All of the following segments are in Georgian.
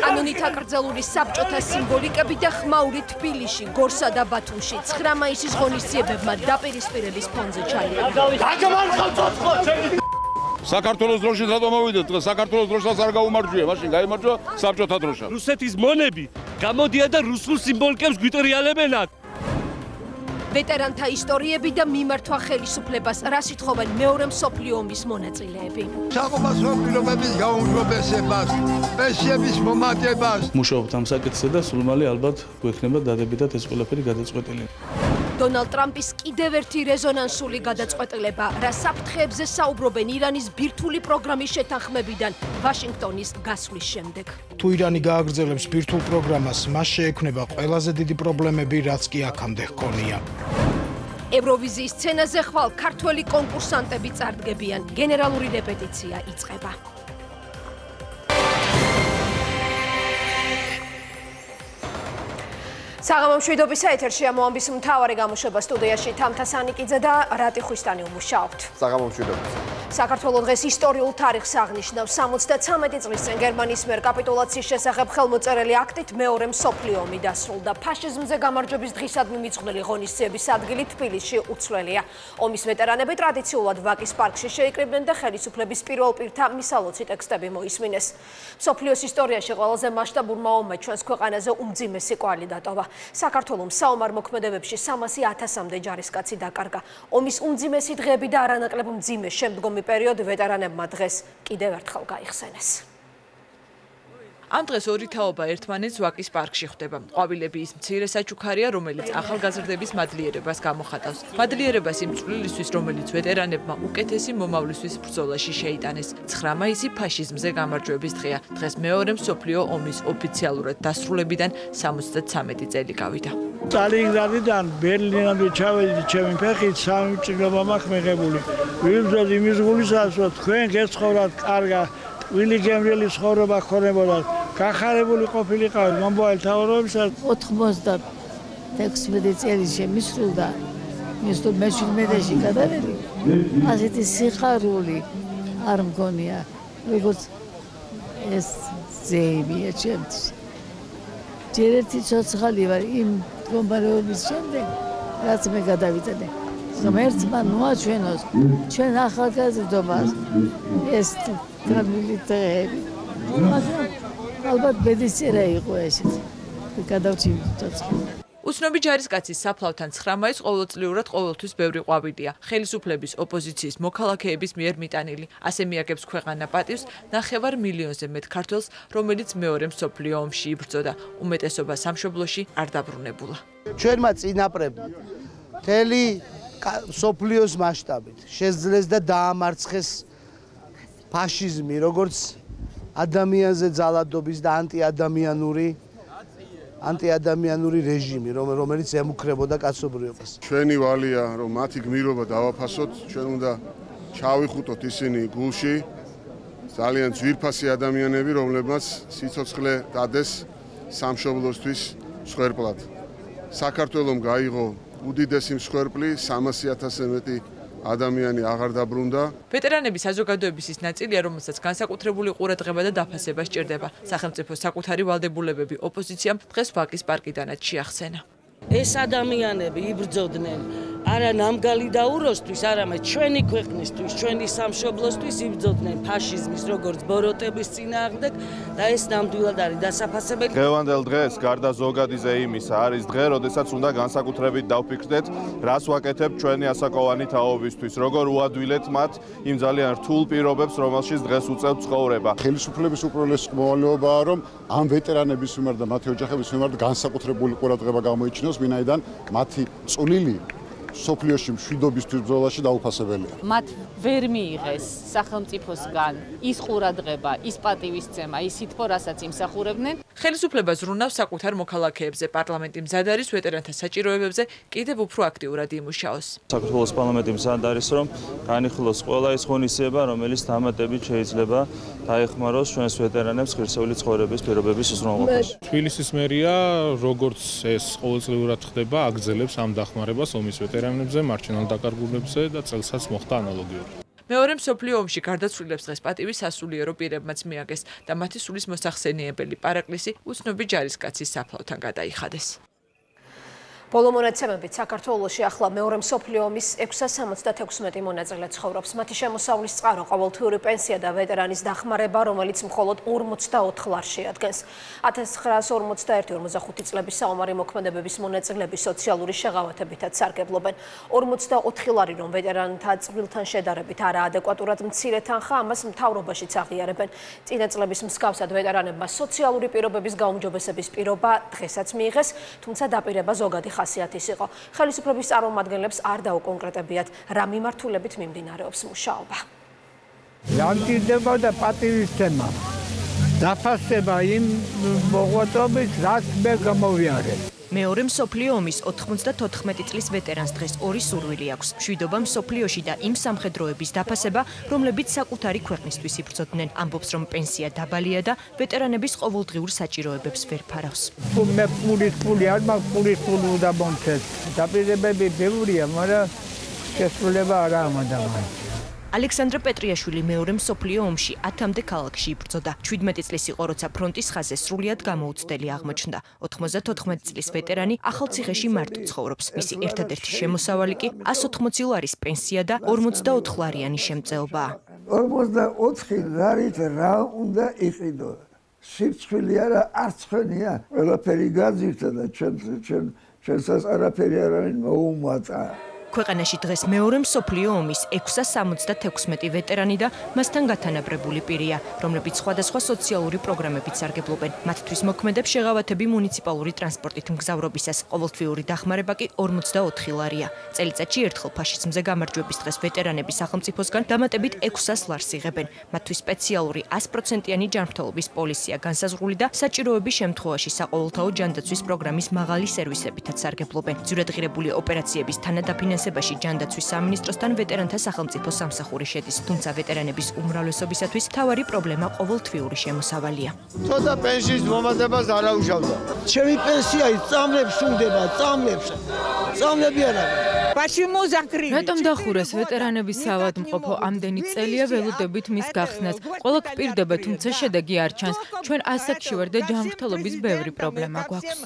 კანონით აკრძალული საბჭოთა სიმბოლიკები და ხმაური თბილისში, გორსა და ბათუმში 9 მაისის ღონისძიებებმა დაპირისპირების ფონზე ჩაიარა. საქართველოს დროშით რატომ მოვიდეთ დღეს? საქართველოს დროშას არ გაუმარჯვია, მაშინ გაიმარჯვა საბჭოთა დროშა. რუსეთის მონები გამოდიან და რუსულ სიმბოლიკებს გვიტრიალებენად. ვეტერანთა ისტორიები და მიმართვა ხელისუფლებას, რას ითხოვენ მეორე მსოფლიო ომის მონაწილეები. საყოფას მოპირობების გაუმჯობესებას, პენსიების მომატებას. მუშაობთ ამ საკითხზე და სულ მალე ალბათ გვექნება დადებითად ეს ყველაფერი გადაწყვეტილი. დონალდ ტრამპის კიდევ ერთი რეზონანსული გადაწყვეტილება, რა საფრთხეებზე საუბრობენ ირანის ბირთვული პროგრამის შეთანხმებიდან ვაშინგტონის გასვლის შემდეგ. თუ ირანი გააგრძელებს ბირთვულ პროგრამას, მას შეექმნება ყველაზე დიდი პრობლემები, რაც კი აქამდე ჰქონია. ევროვიზიის სცენაზე ხვალ ქართველი კონკურსანტები წარდგებიან, გენერალური რეპეტიცია იწყება. საღამომშვიდობის ეთერშია მოამბის მთავარი გამოშვება სტუდიაში თამთა სანიკიძე და რატი ხვისტანი უმუშაობთ. საღამომშვიდობის. საქართველოს დღეს ისტორიულ თარიღს აღნიშნავს 73 წლის წინ გერმანიის მიერ კაპიტულაციის შესახებ ხელმოწერილი აქტით მეორე მსოფლიო ომი დასრულდა. ფაშიზმზე გამარჯვების დღისადმი მიძღვნილი ღონისძიების ადგილი თბილისში უცვლელია. ომის ვეტერანები ტრადიციულად ვაკის პარკში შეიკრიბნენ და ხელისუფლების პირველ პირთა მისალოცი ტექსტები მოისმინეს. მსოფლიოს ისტორიაში ყველაზე მასშტაბურმა ომმა ჩვენს ქვეყანაზე უმძიმესი კვალი დატოვა. საქართველოს საომარ მოქმედებებში 300,000-მდე ჯარისკაცი დაკარგა. ომის უმძიმესი დღეები და არანაკლებ მძიმე შემდგომი პერიოდი ვეტერანებმა დღეს კიდევ ერთხელ გაიხსენეს. ამ დღეს ორი თაობა ერთმანეთს ვაკის პარკში ხვდება. ყვავილები ის მცირე საჩუქარია, რომელიც ახალგაზრდების მადლიერებას გამოხატავს. მადლიერებას იმ წვლილისთვის, რომელიც ვეტერანებმა უკეთესი მომავლისთვის ბრძოლაში შეიტანეს. 9 მაისი ფაშიზმზე გამარჯვების დღეა. დღეს მეორე მსოფლიო ომის ოფიციალურად დასრულებიდან 73 წელი გავიდა. სტალინგრადიდან ბერლინამდე ჩავედი ჩემი ფეხით 3 ჭრილობა მაქვს მიღებული. ვიბრძოდ იმის გულისას, რომ თქვენ გეცხოვრათ კარგად, ვილი გემრიელი ცხოვრება ხონებოდათ. გახარებული ყოფილიყავით მომავალ თავრობისას 96 წელი შემისრულდა. მისто მე-17-ში გადავედი. ასეთი სიხარული არ მგონია, როგორც ეს ძეებია ჩემთვის. ჯერ ერთი ცოცხალი ვარ იმ მდგომარეობის შემდეგ, რაც მე გადავიტანე. ღმერთმა მოაჩვენოს ჩვენ ახალგაზრდობას ეს განვლილი დღეები. ალბათ ბედისწერა იყო ესეც. გადავჩინდი ცოცხალი. უცნობი ჯარისკაცის საფლავთან 9 მაისს ყოველწლიურად ყოველთვის ბევრი ყვავილია. ხელისუფლების ოპოზიციის მოქალაქეების მიერ მიტანილი. ასე მიაგებს ქვეყანა პატივს 9 მილიონზე მეტ ქართველს, რომელიც მეორე მსოფლიო ომში იბრძოდა. უმეტესობა სამშობლოში არ დაბრუნებულა. ჩვენმა წინაპრებმა მთელი მსოფლიოს მასშტაბით შეძლეს და დაამარცხეს ფაშიზმი, როგორც ადამიანზე ძალადობის და ანტიადამიანური რეჟიმი, რომელიც ემუქრებოდა კაცობრიობას. ჩვენი ვალია, რომ მათი გმირობა დავაფასოთ, ჩვენ უნდა ჩავიხუტოთ ისინი გულში, ძალიან ძვირფასი ადამიანები, რომლებმაც სიცოცხლე დადეს სამშობლოსთვის მსხვერპლად. საქართველომ გაიღო უდიდესი მსხვერპლი, 300,000-ზე მეტი ადამიანი აღარ დაბრუნდა. ვეტერანები საზოგადოების ის ნაწილია, რომელსაც განსაკუთრებული ყურადღება და დაფასება სჭირდება. სახელმწიფო საკუთარი ვალდებულებები ოპოზიციამ დღეს ვაკის პარკიდანაც შეახსენა. ეს ადამიანები იბრძოდნენ არა ნამგალი დაუროსთვის, არამედ ჩვენი ქვეყნისთვის, ჩვენი სამშობლოსთვის იბრძოდნენ ფაშიზმის როგორც ბოროტების წინააღმდეგ და ეს ნამდვილად არის დასაფასებელი. დღევანდელ დღეს გარდა ზოგადი ზეიმისა არის დღე, როდესაც უნდა განსაკუთრებით დავფიქრდეთ, რას ვაკეთებთ ჩვენი ასაკოვანი თაობისთვის, როგორ უადვილეთ მათ იმ ძალიან რთულ პირობებს, რომელშიც დღეს უწევთ ცხოვრება. ხელისუფლების უპირველესი მოვალეობაა, რომ ამ ვეტერანების მიმართ და მათი ოჯახების მიმართ განსაკუთრებული ყურადღება გამოიჩინოს, ვინაიდან მათი წვლილი სოფლიოში მშვიდობისთვის ბრძოლაში დაუფასებელია. მათ ვერ მიიღეს სახელმწიფოსგან ის ყურადღება, ის პატივისცემა, ის სითბო, რასაც იმსახურებდნენ. ხელისუფლება ზრუნავს საკუთარ მოქალაქეებზე, პარლამენტი მზად არის ვეტერანთა საჭიროებებზე კიდევ უფრო აქტიურად იმუშაოს. საქართველოს პარლამენტი მზად არის, რომ განიხილოს ყველა ის ღონისძიება, რომელიც დამატებით შეიძლება დაეხმაროს ჩვენს ვეტერანებს ღირსეული ცხოვრების პირობების უზრუნველყოფაში. თბილისის მერია, როგორც ეს ყოველწლიურად ხდება, აგრძელებს ამ დახმარებას ომის ვეტერანებზე, მარჯვენა დაკარგულებზე და წელსაც მოხდა ანალოგიური. მეორე მსოფლიო ომში გარდაცვლილებს დღეს პატივი სასულიერო პირებმაც მიაგეს და მათი სულის მოსახსენიებელი პარაკლისი უცნობი ჯარისკაცის საფლავთან გადაიხადეს. ბოლო მონაცემებით საქართველოში ახლა მეორე მსოფლიო ომის 676 მონაწილე ცხოვრობს. მათი შემოსავლის წყარო ყოველთვიური პენსია და ვეტერანის დახმარება, რომელიც მხოლოდ 44 ლარში ადგენს. 1941-45 წლების საომარი მოქმედებების მონაწილეები სოციალური შეღავათებითაც სარგებლობენ. 44 ლარი, რომ ვეტერანთა წყვილთან შედარებით არაადეკვატურად მცირე თანხა, ამას მთავრობაშიც აღიარებენ. წინა წლების მსგავსად ვეტერანებმა სოციალური პირობების გაუმჯობესების პირობა დღესაც მიიღეს, თუმცა დაპირება ზოგადი ხასიათის იყო. ხელისუფლების წარმომადგენლებს არ დაუკონკრეტებიათ, რა მიმართულებით მიმდინარეობს მუშაობა. დამტირდება და პატივისცემა. დაფასება იმ მოღვაწეობის, რაც მე გამოვიარე. მეორე მსოფლიო ომის 94 წლის ვეტერანს დღეს ორი სურვილი აქვს. მშვიდობა მსოფლიოში და იმ სამხედროების დაფასება, რომლებიც საკუთარი ქვეყნისთვის იბრძოდნენ. ამბობს, რომ პენსია დაბალია და ვეტერანების ყოველდღიურ საჭიროებებს ვერ ფარავს. მე პული არ მაქვს, პულის პული უნდა მომცეს. დაპირებები ბევრია, მაგრამ შესრულება არა ამადამაა. ალექსანდრე პეტრიაშვილი მეორე მსოფლიო ომში 10-მდე ქალაქში იბრძოდა. 17 წლის იყო, როცა ფრონტის ხაზზე სრულიად გამოუცდელი აღმოჩნდა. 94 წლის ვეტერანი ახალციხეში მარტო ცხოვრობს. მისი ერთადერთი შემოსავალი კი 180 ლარის პენსია და 44 ლარიანი შემწეობაა. 44 ლარით რა უნდა იყიდო? სიფრთხილე არა, არცხვენია. ყველაფერი გაძირდა და ჩვენსაც არაფერი არ არის მოუმაწა. ქვეყანაში დღეს მეორე მსოფლიო ომის 676 ვეტერანი და მასთან გათანაბრებული პირია, რომლებიც სხვადასხვა სოციალური პროგრამებით სარგებლობენ. მათთვის მოქმედებს შეღავათები მუნიციპალური ტრანსპორტით მგზავრობისას. ყოველთვიური დახმარება კი 44 ლარია. წელიწადში ერთხელ ფაშიზმზე გამარჯვების დღეს ვეტერანები სახელმწიფოსგან დამატებით 600 ლარს იღებენ. მათთვის სპეციალური 100%-იანი ჯანმრთელობის პოლისია განსაზღვრული და საჭიროების შემთხვევაში საყოველთაო ჯანდაცვის პროგრამის მაღალი სერვისებითაც სარგებლობენ. ძვირადღირებული ოპერაციების თანადაფინანსებაში ჯანდაცვის სამინისტროსთან ვეტერანთა სახელმწიფო სამსახური შედის, თუმცა ვეტერანების უმრავლესობისათვის მთავარი პრობლემა ყოველთვიური შემოსავალია. ცოტა პენსიის მომატებას არ აუშავდა. ჩემი პენსია წამლებს უნდება, წამლები არა. რატომ დახურეს ვეტერანების საავადმყოფო ამდენი წელია ველოდებით მის გახსნას. ყველა გპირდება, თუმცა შედეგი არ ჩანს. ჩვენ ასაკში ვარ და ჯანმრთელობის ბევრი პრობლემა გვაქვს.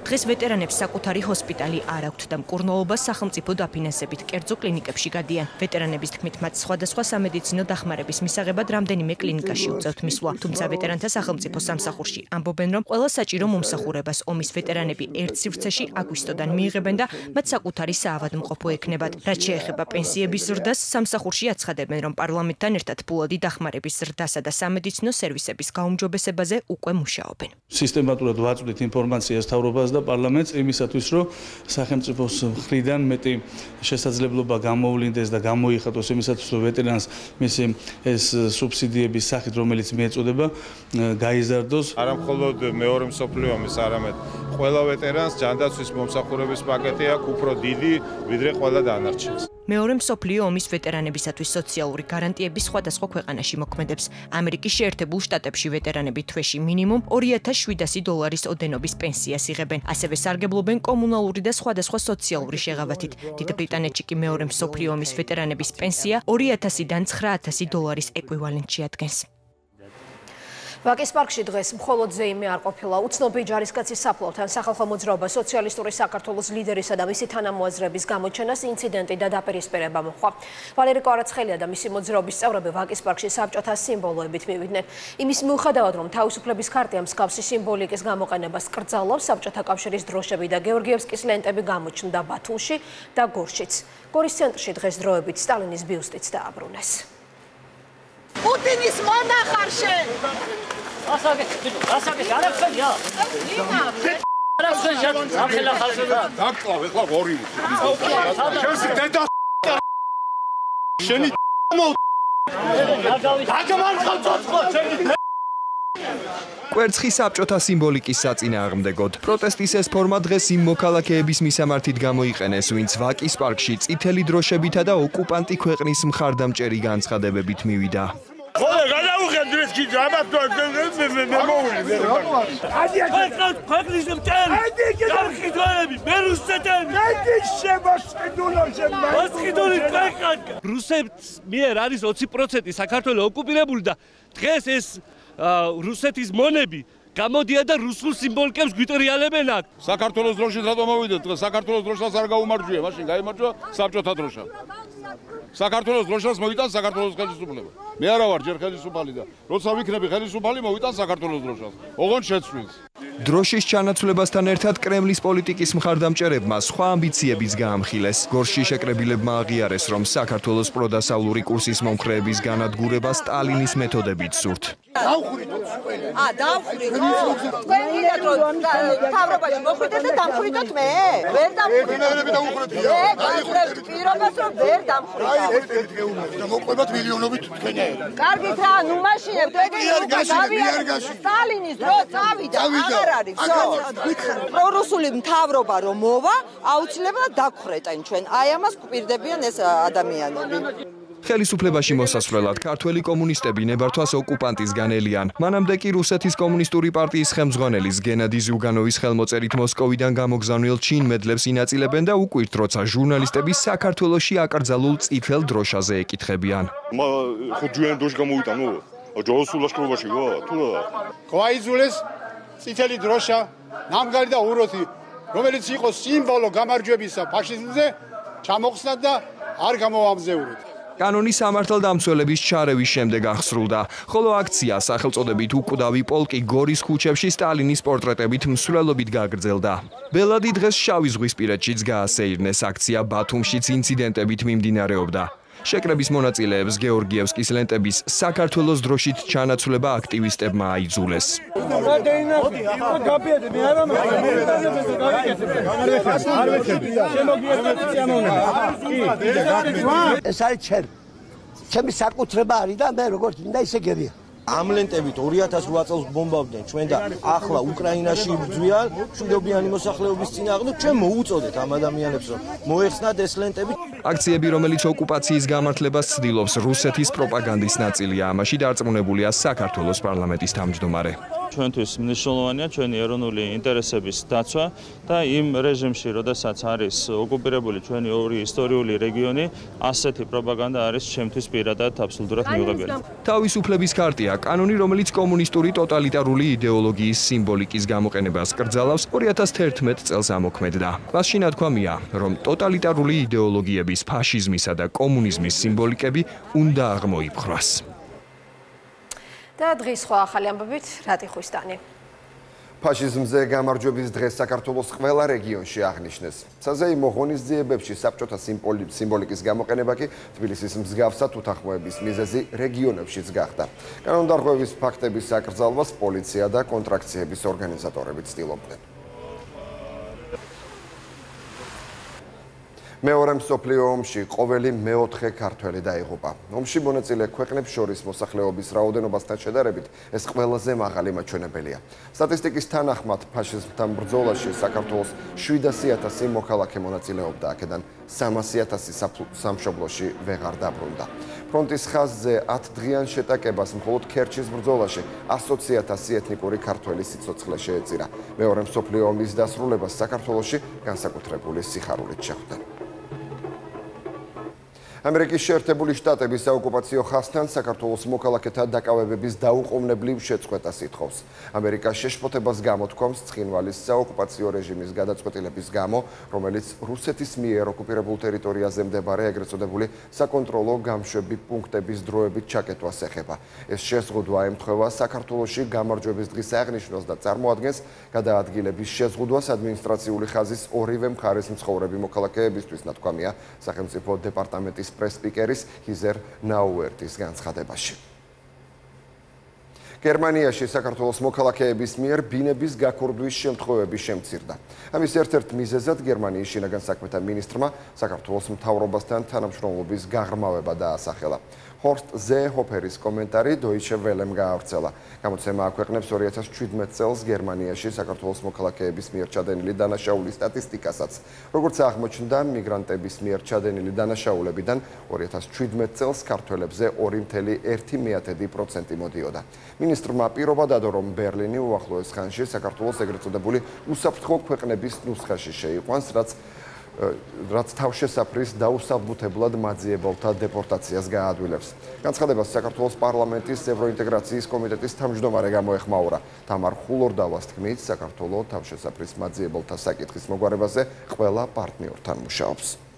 დღეს ვეტერანებს საკუთარი ჰოსპიტალი არ აქვთ და მკურნალობას სახელმწიფო დაფინანსებით კერძო კლინიკებში გადიან. ვეტერანების თქმით, მათ სხვადასხვა სამედიცინო დახმარების მისაღებად რამდენიმე კლინიკაში უწევთ მისვლა. თუმცა ვეტერანთა სახელმწიფო სამსახურში ამბობენ, რომ ყველა საჭირო მომსახურებას ომის ვეტერანები ერთ სივრცეში აგვისტოდან მიიღებენ და მათ საკუთარი საავადმყოფო ექნებათ. რაც შეეხება პენსიების ზრდას, სამსახურში აცხადებენ, რომ პარლამენტთან ერთად ფულადი დახმარების ზრდასა და სამედიცინო სერვისების გაუმჯობესებაზე უკვე მუშაობენ. სისტემატურად ვაწვდით ინფორმაციას თავრობას და პარლამენტს იმისათვის, რომ სახელმწიფოს მხრიდან მეტი შესაძლებლობა გამოვლინდეს და გამოიხატოს იმისათვის, რომ ვეტერანს მისი ეს სუბსიდიების სახით, რომელიც მიეწოდება, გაიზარდოს. არა მხოლოდ მეორე მსოფლიო ომის, არამედ ყველა ვეტერანს ჯანდაცვის მომსახურების პაკეტი აქვს უფრო დიდი, ვიდრე ყველა დანარჩენს. მეორე მსოფლიო ომის ვეტერანებისათვის სოციალური გარანტიები სხვადასხვა ქვეყანაში მოქმედებს. ამერიკის შეერთებულ შტატებში ვეტერანები თვეში მინიმუმ $2700 ოდენობის პენსიას იღებენ. ასევე სარგებლობენ კომუნალური და სხვადასხვა სოციალური შეღავათით. დიდ ბრიტანეთში კი მეორე მსოფლიო ომის ვეტერანების პენსია $2000-დან $900 ეკვივალენტში ადგენს. ვაკის პარკში დღეს მხოლოდ ზეიმე არ ყოფილა. უცნობი ჯარისკაცის საფლავთან სახალხო მოძრაობა სოციალისტური საქართველოს ლიდერისა და მისი თანამოაზრების გამოჩენას ინციდენტი და დაპირისპირება მოჰყვა. ვალერი კვარაცხელია და მისი მოძრაობის წევრები ვაკის პარკში საბჭოთა სიმბოლოებით მივიდნენ. იმის მიუხედავად, რომ თავისუფლების ქარტია მსგავსი სიმბოლიკის გამოყენებას კრძალავს, საბჭოთა კავშირის დროშები და გეორგიევსკის ლენტები გამოჩნდა ბათუმში და გორშიც. გორის ცენტრში დღეს დროებით სტალინის ბიუსტიც დააბრუნეს. პუტინის მონახარში კვერცხი საბჭოთა სიმბოლიკის საწინააღმდეგოდ. პროტესტის ეს ფორმა დღეს იმ მოქალაქეების მისამართით გამოიყენეს, ვინც ვაკის პარკში წითელი დროშებითა და ოკუპანტი ქვეყნის მხარდამჭერი განცხადებებით მივიდა. ხოლე გადავუხედე ეს კიდე ამათ მე მოვიდე. ქვეყნის მტერი. გამყიდველები, მე რუსეთები. რუსებს მიერ არის 20% საქართველოს ოკუპირებული და დღეს ეს რუსეთის მონები გამოდიან და რუსულ სიმბოლიკებს გვიტრიალებენ აქ. საქართველოს დროშით რატომ მოვიდეთ? დღეს საქართველოს დროშას არ გაუმარჯვია, მაშინ გაიმარჯვა საბჭოთა დროშა. საქართველოს დროშას მოიტან საქართველოს ხელისუფლება. მე არა ვარ ჯერ ხელისუფალი და როცა ვიქნები ხელისუფალი მოვიტან საქართველოს დროშას. ოღონდ შეცვლის. დროშის ჩანაცვლებასთან ერთად კრემლის პოლიტიკის მხარდამჭერებმა სხვა ამბიციებიც გაამხილეს. გორში შეკრებილებმა აღიარეს, რომ საქართველოს პროდასავლური კურსის მომხრეების განადგურება სტალინის მეთოდებით სურთ. დავხურით ყველე. დავხურით. თქვენ თავრობაში მოხვიდეთ და დამხვრიტოთ მე. ვერ დამხვრიტოთ. დავხურეთ პირობას რომ ვერ დამხვრიტოთ. და მოყვებათ მილიონობით თქვენები. კარგით რა, ნუ მაშინებ სტალინის დრო წავიდა. აღარ არის. პრორუსული მთავრობა რომ მოვა, აუცილებლად დაგხრეტენ ჩვენ. აი ამას გვპირდებიან ეს ადამიანები. ხელისუფლებაში მოსასვლელად ქართველი კომუნისტები ნებართვას ოკუპანტისგან ელიან. მანამდე კი რუსეთის კომუნისტური პარტიის ხელმძღვანელის გენადი ზუგანოვის ხელმოწერით მოსკოვიდან გამოგზავნილ ჩინმედლებს ინაწილებენ და უკვირთ, როცა ჟურნალისტები საქართველოში აკრძალულ წითელ დროშაზე ეკითხებიან. ხო ჯუენ დროშა გამოვიტანო? ჯოოსულ ლაშქრობაში ვარ, თუ რა? გვაიძულეს წითელი დროშა, ნამგალი და უროთი, რომელიც იყო სიმბოლო გამარჯვებისა ფაშიზმზე, ჩამოხსნა და არ გამოვამზეურეთ. კანონი სამართალდამცველების ჩარევის შემდეგ აღსრულდა, ხოლო აქცია სახელწოდებით უკვდავი პოლკი გორის ქუჩებში სტალინის პორტრეტებით მსვლელობით გაგრძელდა. ბელადი დღეს შავი ზღვისპირეთშიც გაასეირნეს, აქცია ბათუმშიც ინციდენტებით მიმდინარეობდა. შეკრების მონაწილეებს გეორგიევსკის ლენტების საქართველოს დროშით ჩანაცვლება აქტივისტებმა აიძულეს. ეს არის ჩემი საკუთრება არის და მე როგორც მინდა ისე გერია. ამ ლენტებით 2008 წელს ბომბავდნენ ჩვენ და ახლა უკრაინაში იბრძვიან მშვიდობიანი მოსახლეობის წინააღმდეგ, ჩვენ მოუწოდეთ ამ ადამიანებს რომ მოეხსნათ ეს ლენტები. აქციები, რომელიც ოკუპაციის გამართლებას ცდილობს, რუსეთის პროპაგანდის ნაწილია. ამაში დარწმუნებულია საქართველოს პარლამენტის თავმჯდომარე. ჩვენთვის მნიშვნელოვანია ჩვენი ეროვნული ინტერესების დაცვა და იმ რეჟიმში, როდესაც არის ოკუპირებული ჩვენი ორი ისტორიული რეგიონი, ასეთი პროპაგანდა არის ჩემთვის პირადად აბსოლუტურად მიუღებელი. თავისუფლების ქარტია, კანონი, რომელიც კომუნისტური ტოტალიტარული იდეოლოგიის სიმბოლიკის გამოყენებას კრძალავს, 2011 წელს ამოქმედდა. მასში ნათქვამია, რომ ტოტალიტარული იდეოლოგიების, ფაშიზმისა და კომუნიზმის სიმბოლიკები უნდა აღმოიფხვრას. და დღის სხვა ახალი ამბებით რატი ხვისტანი. ფაშიზმზე გამარჯვების დღეს საქართველოს ყველა რეგიონში აღნიშნეს. საზეიმო ღონისძიებებში საბჭოთა სიმბოლიკის გამოყენება კი თბილისის მსგავსად უთანხმოების მიზეზი რეგიონებშიც გახდა. კანონდარღვევის ფაქტების აკრძალვას პოლიცია და კონტრაქციების ორგანიზატორები ცდილობდნენ. მეორე მსოფლიო ომში ყოველი მეოთხე ქართველი დაიღუპა. ომში მონაწილე ქვეყნებს შორის მოსახლეობის რაოდენობასთან შედარებით ეს ყველაზე მაღალი მაჩვენებელია. სტატისტიკის თანახმად ფაშიზმთან ბრძოლაში საქართველოს 700,000 მოქალაქე მონაწილეობდა, აქედან 300,000 სამშობლოში ვეღარ დაბრუნდა. ფრონტის ხაზზე 10 დღიან შეტაკებას მხოლოდ ქერჩის ბრძოლაში 120,000 ეთნიკური ქართველი სიცოცხლე შეეწირა. მეორე მსოფლიო ომის დასრულებას საქართველოში განსაკუთრებული სიხარულით შეხვდნენ. ამერიკის შეერთებული შტატების საოკუპაციო ხაზთან საქართველოს მოქალაქეთა დაკავებების დაუყოვნებლივ შეწყვეტას ითხოვს. ამერიკა შეშფოთებას გამოთქვამს ცხინვალის საოკუპაციო რეჟიმის გადაწყვეტილების გამო, რომელიც რუსეთის მიერ ოკუპირებულ ტერიტორიაზე მდებარე ეგრეთ წოდებული საკონტროლო გამშვები პუნქტების დროებით ჩაკეტვას ეხება. ეს შეზღუდვა ემთხვევა საქართველოში გამარჯვების დღის აღნიშვნას და წარმოადგენს გადაადგილების შეზღუდვას ადმინისტრაციული ხაზის ორივე მხარეს მცხოვრები მოქალაქეებისთვის, ნათქვამია სახელმწიფო დეპარტამენტის პრეს-სპიკერის ჰიზერ ნაუერტის განცხადებაში. გერმანიაში საქართველოს მოქალაქეების მიერ ბინების გაქურდვის შემთხვევები შემცირდა. ამის ერთ-ერთ მიზეზად გერმანიის შინაგან საქმეთა მინისტრმა საქართველოს მთავრობასთან თანამშრომლობის გაღრმავება დაასახელა. ჰორსტ ზეჰოფერის კომენტარი დოიჩე ველემ გაავრცელა. გამოცემა აქვეყნებს 2017 წელს გერმანიაში საქართველოს მოქალაქეების მიერ ჩადენილი დანაშაულის სტატისტიკასაც. როგორც აღმოჩნდა, მიგრანტების მიერ ჩადენილი დანაშაულებიდან 2017 წელს ქართველებზე 2.1% მოდიოდა. მინისტრმა პირობა დადო, რომ ბერლინი უახლოეს ხანში საქართველოს ეგრეთ წოდებული უსაფრთხო ქვეყნების ნუსხაში შეიყვანს, რაც თავშესაფრის დაუსაბუთებლად მაძიებელთა დეპორტაციას გაადვილებს. განცხადებას საქართველოს პარლამენტის ევროინტეგრაციის კომიტეტის თავმჯდომარე გამოეხმაურა. თამარ ხულორდავას თქმით, საქართველოს თავშესაფრის მაძიებელთა საკითხის მოგვარებაზე ყველა პარტნიორთან მუშაობს.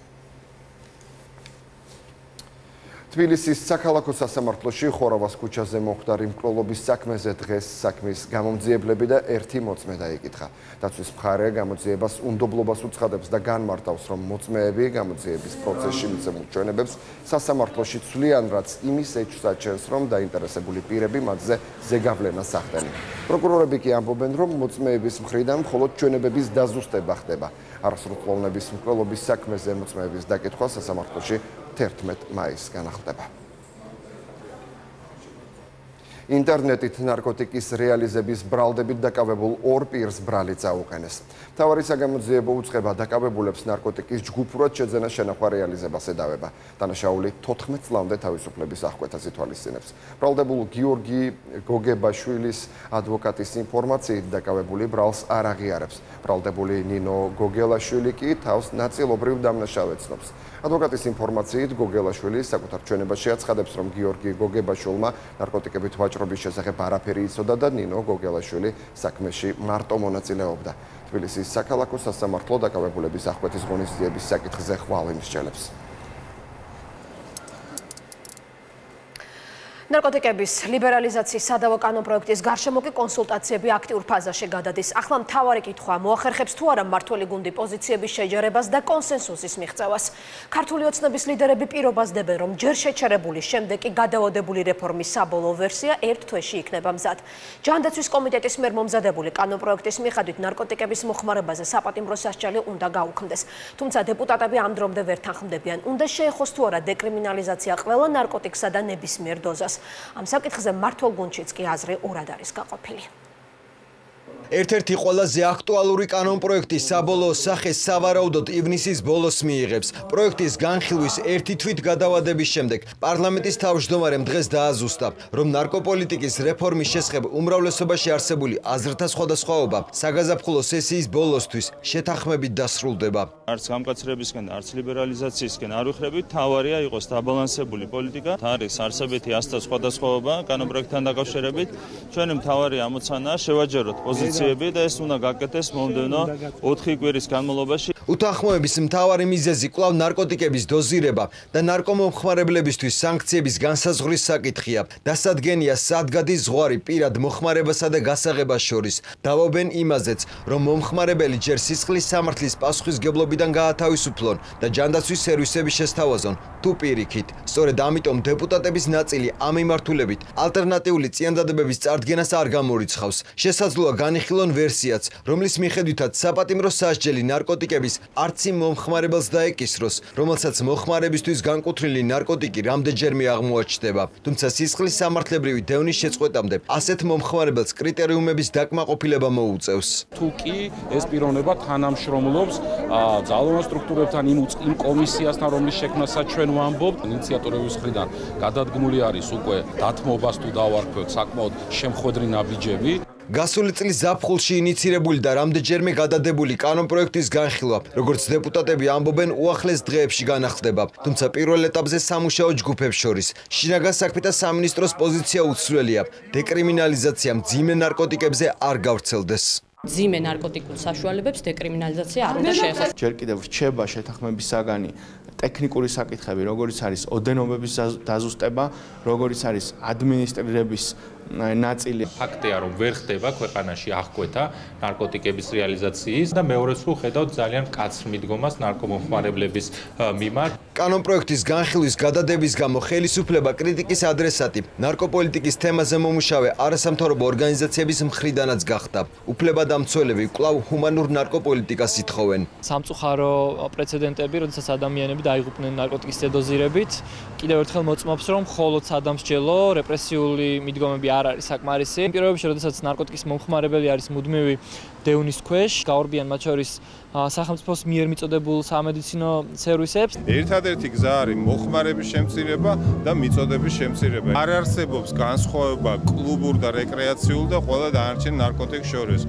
თბილისის საქალაქო სასამართლოში ხორავას ქუჩაზე მომხდარი მკვლელობის საქმეზე დღეს საქმის გამომძიებლები და ერთი მოწმე დაიკითხა. დაცვის მხარე გამოძიებას უნდობლობას უცხადებს და განმარტავს, რომ მოწმეები გამოძიების პროცესში მიცემულ ჩვენებებს სასამართლოში ცვლიან, რაც იმის ეჭვს აჩენს, რომ დაინტერესებული პირები მათზე ზეგავლენას ახდენენ. პროკურორები კი ამბობენ, რომ მოწმეების მხრიდან მხოლოდ ჩვენებების დაზუსტება ხდება. არასრულყოფილების მკვლელობის საქმეზე მოწმეების დაკითხვა სასამართლოში 11 მაისს განახლდება. ინტერნეტით ნარკოტიკის რეალიზების ბრალდებით დაკავებულ ორ პირს ბრალი წაუყენეს. მთავარი საგამოძიებო უწყება დაკავებულებს ნარკოტიკის ჯგუფურად შეძენა შენახვა რეალიზებას ედავება. დანაშაული 14 წლამდე თავისუფლების აღკვეთას ითვალისწინებს. ბრალდებულ გიორგი გოგებაშვილის ადვოკატის ინფორმაციით დაკავებული ბრალს არ აღიარებს. ბრალდებული ნინო გოგელაშვილი კი თავს ნაწილობრივ დამნაშავედ ცნობს. ადვოკატის ინფორმაციით გოგელაშვილი საკუთარ ჩვენებაში აცხადებს, რომ გიორგი გოგებაშვილმა ნარკოტიკებით ვაჭრობის შესახებ არაფერი იცოდა და ნინო გოგელაშვილი საქმეში მარტო მონაწილეობდა. თბილისის საქალაქო სასამართლო დაკავებულების აღკვეთის ღონისძიების საკითხზე ხვალ იმსჯელებს. ნარკოტიკების ლიბერალიზაციის სადავო კანონპროექტის გარშემო კი კონსულტაციები აქტიურ ფაზაში გადადის. ახლა მთავარი კითხვა მოახერხებს თუ არა მმართველი გუნდი პოზიციების შეჯერებას და კონსენსუსის მიღწევას. ქართული ოცნების ლიდერები პირობას დებენ, რომ ჯერ შეჩერებული, შემდეგ კი გადაოდებული რეფორმის საბოლოო ვერსია ერთ თვეში იქნება მზად. ჯანდაცვის კომიტეტის მიერ მომზადებული კანონპროექტის მიხედვით ნარკოტიკების მოხმარებაზე საპატიმრო სასჯელი უნდა გაუქმდეს. თუმცა დეპუტატები ამ დრომდე ვერ თანხმდებიან. უნდა შეეხოს თუ არა დეკრიმინალიზაცია ყველა ნარკოტიკსა და ნებისმიერ დოზას. ამ საკითხზე მმართველ გუნდშიც კი აზრი ორად არის გაყოფილი. ერთ-ერთი ყველაზე აქტუალური კანონპროექტი საბოლოო სახეს სავარაუდოდ ივნისის ბოლოს მიიღებს. პროექტის განხილვის ერთი თვით გადავადების შემდეგ პარლამენტის თავმჯდომარემ დღეს დააზუსტა, რომ ნარკოპოლიტიკის რეფორმის შესახებ უმრავლესობაში არსებული აზრთა სხვადასხვაობა საგაზაფხულო სესიის ბოლოსთვის შეთანხმებით დასრულდება. არც გამკაცრებისკენ, არც ლიბერალიზაციისკენ არ ვიხრებით, თავარია იყოს დაბალანსებული პოლიტიკა. არის არსებითი ასთა სხვადასხვაობა კანონპროექტთან დაკავშირებით. ჩვენი მთავარი ამოცანაა შევაჯეროთ პოზიციები და ეს უნდა გაკეთდეს მომდევნო 4 კვირის განმავლობაში. უთანხმოების მთავარი მიზეზი კვლავ ნარკოტიკების დოზირება და ნარკომომხმარებლებისთვის სანქციების განსაზღვრის საკითხია. დასადგენია სად გადის ზღვარი პირად მოხმარებასა და გასაღებას შორის. დავობენ იმაზეც, რომ მომხმარებელი ჯერ სისხლის სამართლის პასუხისგებლობიდან გაათავისუფლონ და ჯანდაცვის სერვისები შესთავაზონ თუ პირიქით. სწორედ ამიტომ დეპუტატების ნაწილი ამ მიმართულებით ალტერნატიული წინადადებების წარდგენას არ გამორიცხავს. შესაძლოა განიხილონ ვერსიაც, რომლის მიხედვითაც საპატიმრო სასჯელი ნარკოტიკების არც იმ მომხმარებელს დაეკისროს, რომელსაც მოხმარებისთვის განკუთვნილი ნარკოტიკი რამდენჯერმე აღმოაჩნდება. თუმცა სისხლის სამართლებრივი დევნის შეწყვეტამდე ასეთ მომხმარებელს კრიტერიუმების დაკმაყოფილება მოუწევს. თუ კი ეს პიროვნება თანამშრომლობს ძალოვან სტრუქტურებთან იმ კომისიასთან, რომლის შექმნასაც ჩვენ ვამბობთ, ინიციატორების მხრიდან გადადგმული არის უკვე დათმობას თუ დავარქვევთ საკმაოდ შემხვედრი ნაბიჯები. გასული წლის ზაფხულში ინიცირებული და რამდენჯერმე გადადებული კანონპროექტის განხილვა, როგორც დეპუტატები ამბობენ, უახლეს დღეებში განახლდება. თუმცა პირველ ეტაპზე სამუშაო ჯგუფებს შორის შინაგან საქმეთა სამინისტროს პოზიცია უცვლელია. დეკრიმინალიზაცია მძიმე ნარკოტიკებზე არ გავრცელდეს. მძიმე ნარკოტიკულ საშუალებებს დეკრიმინალიზაცია არ უნდა შეეხოს. ჯერ კიდევ რჩება შეთანხმების საგანი ტექნიკური საკითხები, როგორიც არის ოდენობების დაზუსტება, როგორიც არის ადმინისტრირების ნაწილი. ფაქტია, რომ ვერ ხდება ქვეყანაში აღკვეთა ნარკოტიკების რეალიზაციის და მეორეს მხრივ ხედავთ ძალიან მკაცრ მიდგომას ნარკომომხმარებლების მიმართ. კანონ პროექტის განხილვის გადადების გამო ხელისუფლება კრიტიკის ადრესატი ნარკოპოლიტიკის თემაზე მომუშავე არასამთავრობო ორგანიზაციების მხრიდანაც გახდა. უფლებადამცველები კვლავ ჰუმანურ ნარკოპოლიტიკას ითხოვენ. სამწუხარო პრეცედენტები, როდესაც ადამიანები დაიღუპნენ ნარკოტიკის დოზირებით, კიდევ ერთხელ მოწმობს, რომ მხოლოდ სადამსჯელო რეპრესიული მიდგომები არ არის საკმარისი. იმ პირობებში, როდესაც ნარკოტიკის მომხმარებელი არის მუდმივი დეუნის ქვეშ, გაურბიან მათ შორის სახელმწიფოს მიერ მიწოდებულ სამედიცინო სერვისებს. ერთადერთი გზა არის მოხმარების შემცირება და მიწოდების შემცირება. არ არსებობს განსხვავება კლუბურ და რეკრეაციულ და ყველა დანარჩენ ნარკოტიკს შორის.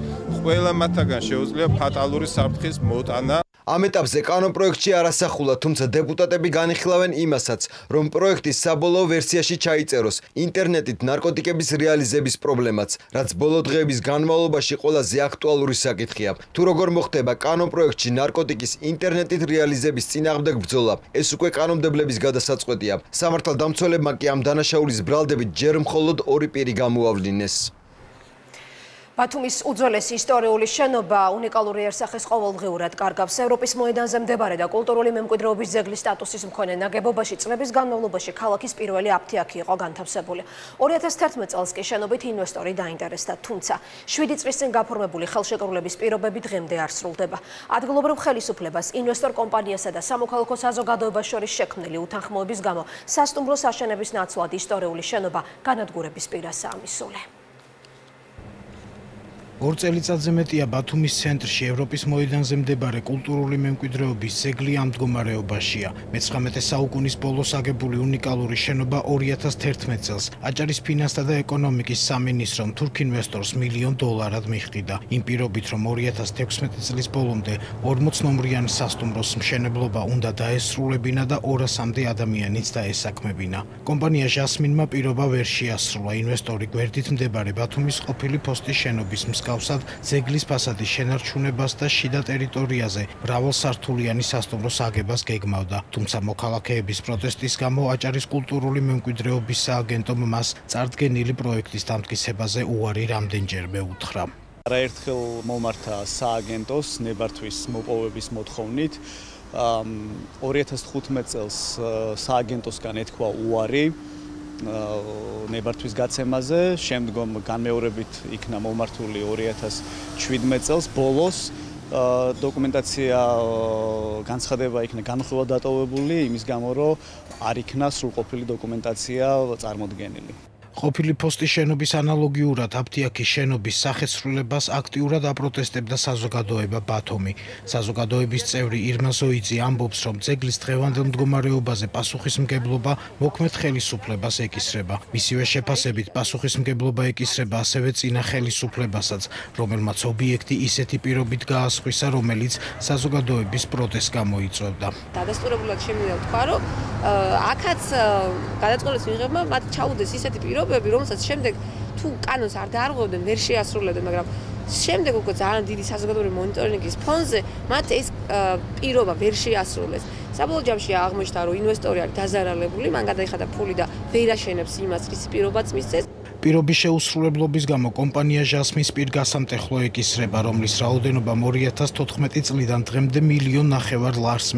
ყველა მათგან შეუძლია ფატალური საფრთხის მოტანა. ამ ეტაპზე კანონ პროექტში არ ასახულა, თუმცა დეპუტატები განიხილავენ იმასაც, რომ პროექტის საბოლოო ვერსიაში ჩაიწეროს ინტერნეტით ნარკოტიკების რეალიზების პრობლემაც, რაც ბოლო დღეების განმავლობაში ყველაზე აქტუალური საკითხია. თუ როგორ მოხდება კანონ პროექტში ნარკოტიკის ინტერნეტით რეალიზების წინააღმდეგ ბრძოლა, ეს უკვე კანონმდებლების გადასაწყვეტია. სამართალდამცველებმა კი ამ დანაშაულის ბრალდებით ჯერ მხოლოდ ორი პირი გამოავლინეს. ბათუმის უძველესი ისტორიული შენობა უნიკალური იერსახეს ყოველდღიურად კარგავს. ევროპის მოედანზე მდებარე და კულტურული მემკვიდრეობის ძეგლის სტატუსის მქონე ნაგებობაში წლების განმავლობაში ქალაქის პირველი აფთიაქი იყო განთავსებული. 2011 წელს კი შენობით ინვესტორი დაინტერესდა, თუმცა 7 წლის წინ გაფორმებული ხელშეკრულების პირობები დღემდე არ სრულდება. ადგილობრივ ხელისუფლებას, ინვესტორ კომპანიასა და სამოქალაქო საზოგადოებას შორის შექმნილი უთანხმოების გამო სასტუმრო საშენების ნაცვლად ისტორიული შენობა განადგურების პირასაა მისული. 2 წელიწადზე მეტია ბათუმის ცენტრში ევროპის მოედანზე მდებარე კულტურული მემკვიდრეობის ძეგლი ამ მდგომარეობაშია. მე-19 საუკუნის ბოლოს აგებული უნიკალური შენობა 2011 წელს აჭარის ფინანსთა და ეკონომიკის სამინისტრომ თურქ ინვესტორს $1 მილიონ მიჰყიდა. იმ პირობით, რომ 2016 წლის ბოლომდე 40 ნომრიანი სასტუმროს მშენებლობა უნდა დაესრულებინა და 200-მდე ადამიანიც დაესაქმებინა. კომპანია ჟასმინმა პირობა ვერ შეასრულა. ინვესტორი გვერდით მდებარე ბათუმის ყოფილი პოსტის შენობის მსგავსად ძეგლის ფასადის შენარჩუნებას და შიდა ტერიტორიაზე მრავალსართულიანი სასტუმროს აგებას გეგმავდა. თუმცა მოქალაქეების პროტესტის გამო აჭარის კულტურული მემკვიდრეობის სააგენტომ მას წარდგენილი პროექტის დამტკიცებაზე უარი რამდენჯერმე უთხრა. არაერთხელ მომართა სააგენტოს ნებართვის მოპოვების მოთხოვნით. 2015 წელს სააგენტოსგან ეთქვა უარი ნებართვის გაცემაზე, შემდგომ განმეორებით იქნა მომართული 2017 წელს ბოლოს დოკუმენტაცია განცხადება იქნა განხილვა დატოვებული იმის გამო, რომ არ იქნა სრულყოფილი დოკუმენტაცია წარმოდგენილი. ყოფილი პოსტის შენობის ანალოგიურად აფთიაქის შენობის სახესრულებას აქტიურად აპროტესტებდა საზოგადოება ბათუმი. საზოგადოების წევრი ირმა ზოიძე ამბობს, რომ ძეგლის დღევანდელ მდგომარეობაზე პასუხისმგებლობა მოქმედ ხელისუფლებას ეკისრება. მისივე შეფასებით პასუხისმგებლობა ეკისრება ასევე წინა ხელისუფლებასაც, რომელმაც ობიექტი ისეთი პირობით გაასხვისა, რომელიც საზოგადოების პროტესტს გამოიწვევდა. დადასტურებულად შემიძლია ვთქვა, რომ აქაც გადაწყვეტილების მიღებმა მათ ჩაუდეს ისეთი პირობები, რომელსაც შემდეგ თუ კანონს არ დაარღვევდნენ, ვერ შეასრულებდნენ, მაგრამ შემდეგ უკვე ძალიან დიდი საზოგადოებრივი მონიტორინგის ფონზე მათ ეს პირობა ვერ შეასრულეს. საბოლოო ჯამში აღმოჩნდა, რომ ინვესტორი არის დაზარალებული, მან გადაიხადა ფული და ვერ აშენებს იმას, რის პირობაც მისცეს. პირობის შეუსრულებლობის გამო კომპანია ჟასმის პირგასამტეხლო ეკისრება, რომლის რაოდენობა 2014 წლიდან დღემდე $1.5 მილიონ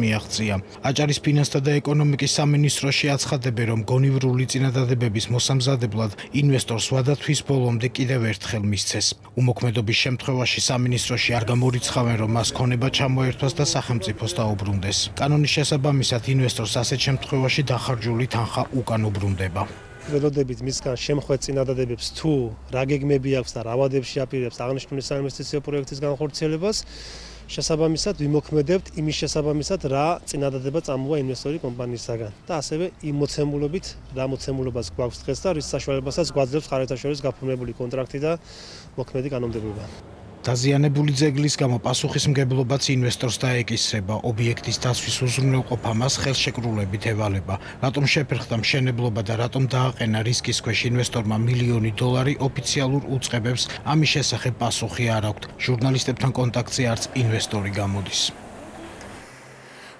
მიაღწია. აჭარის ფინანსთა და ეკონომიკის სამინისტროში აცხადებენ, რომ გონივრული წინადადებების მოსამზადებლად ინვესტორს ვადათვის ბოლომდე კიდევ ერთხელ მისცეს. უმოქმედობის შემთხვევაში სამინისტროში არ გამორიცხავენ, რომ მას ქონება ჩამოერთვას და სახელმწიფოს დაუბრუნდეს. კანონის შესაბამისად ინვესტორს ასეთ შემთხვევაში დახარჯული თანხა უკან უბრუნდება. ველოდებით მისგან შემხვეწ წინადადებებს თუ რა გეგმები აქვს და რა ვადებში აპირებს აღნიშნული საინვესტიციო პროექტის განხორციელებას, შესაბამისად ვიმოქმედებთ იმის შესაბამისად, რა წინადადება წამოვა ინვესტორი კომპანიისაგან და ასევე იმ მოცემულობით, რა მოცემულობას გვაქვს დღეს და რის საშუალებასაც გვაძლევს მხარეთა შორის გაფორმებული კონტრაქტი და მოქმედი კანონმდებლობა. დაზიანებული ძეგლის გამო პასუხისმგებლობაც ინვესტორს დაეკისრება. ობიექტის დაცვის უზრუნველყოფა მას ხელშეკრულებით ევალება. რატომ შეფერხდა მშენებლობა და რატომ დააყენა რისკის ქვეშ ინვესტორმა $1 მილიონი ოფიციალურ უწყებებს ამის შესახებ პასუხი არ აქვთ. ჟურნალისტებთან კონტაქტზე არც ინვესტორი გამოდის.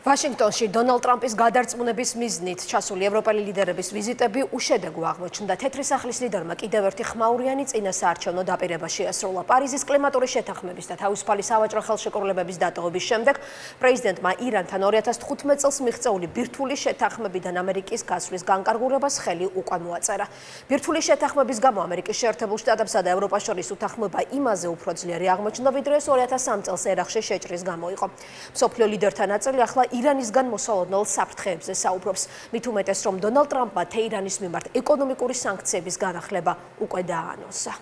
ვაშინგტონში დონალდ ტრამპის გადარწმუნების მიზნით ჩასული ევროპელი ლიდერების ვიზიტები უშედეგო აღმოჩნდა. თეთრი სახლის ლიდერმა კიდევ ერთი ხმაურიანი წინასაარჩევნო დაპირება შეასრულა. პარიზის კლიმატური შეთანხმების და თავისუფალი სავაჭრო ხელშეკრულებების დატოვების შემდეგ პრეზიდენტმა ირანთან 2015 წელს მიღწეული ბირთვული შეთანხმებიდან ამერიკის გასვლის განკარგულებას ხელი უკვე მოაწერა. ბირთვული შეთანხმების გამო ამერიკის შეერთებულ შტატებსა და ევროპას შორის უთანხმოება იმაზე უფრო ძლიერი აღმოჩნდა, ვიდრე 2003 წელს ერახში შეჭრის გამო იყო. მსოფლიო ლიდერთა ნაწილი ახლა ირანისგან მოსალოდნელ საფრთხეებზე საუბრობს. მით უმეტეს, რომ დონალდ ტრამპმა თეირანის მიმართ ეკონომიკური სანქციების განახლება უკვე დააანონსა.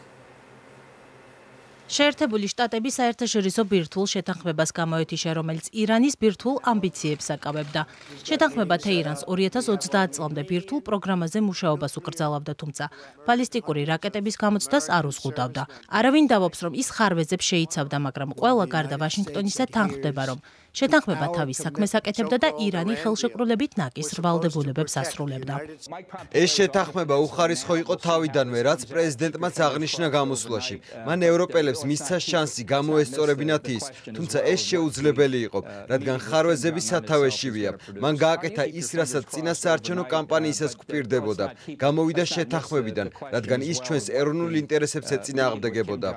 შეერთებული შტატები საერთაშორისო ბირთვულ შეთანხმებას გამოეთიშა, რომელიც ირანის ბირთვულ ამბიციებს აკავებდა. შეთანხმება თეირანს 2030 წლამდე ბირთვულ პროგრამაზე მუშაობას უკრძალავდა, თუმცა ბალისტიკური რაკეტების გამოცდას არ უზღუდავდა. არავინ დავობს, რომ ის ხარვეზებს შეიცავდა, მაგრამ ყველა გარდა ვაშინგტონისა თანხმდება, რომ შეთანხმება თავის საქმეს აკეთებდა და ირანი ხელშეკრულებით ნაკის ვალდებულებებს ასრულებდა. ეს შეთანხმება უხარისხო იყო თავიდანვე, რაც პრეზიდენტმაც აღნიშნა გამოსვლაში. მან ევროპელებს მისცა შანსი გამოესწორებინათ ის, თუმცა ეს შეუძლებელი იყო, რადგან ხარვეზები სათავეშივია. მან გააკეთა ის, რასაც წინასაარჩევნო კამპანიისას გვპირდებოდა. გამოვიდა შეთანხმებიდან, რადგან ის ჩვენს ეროვნულ ინტერესებს ეწინააღმდეგებოდა.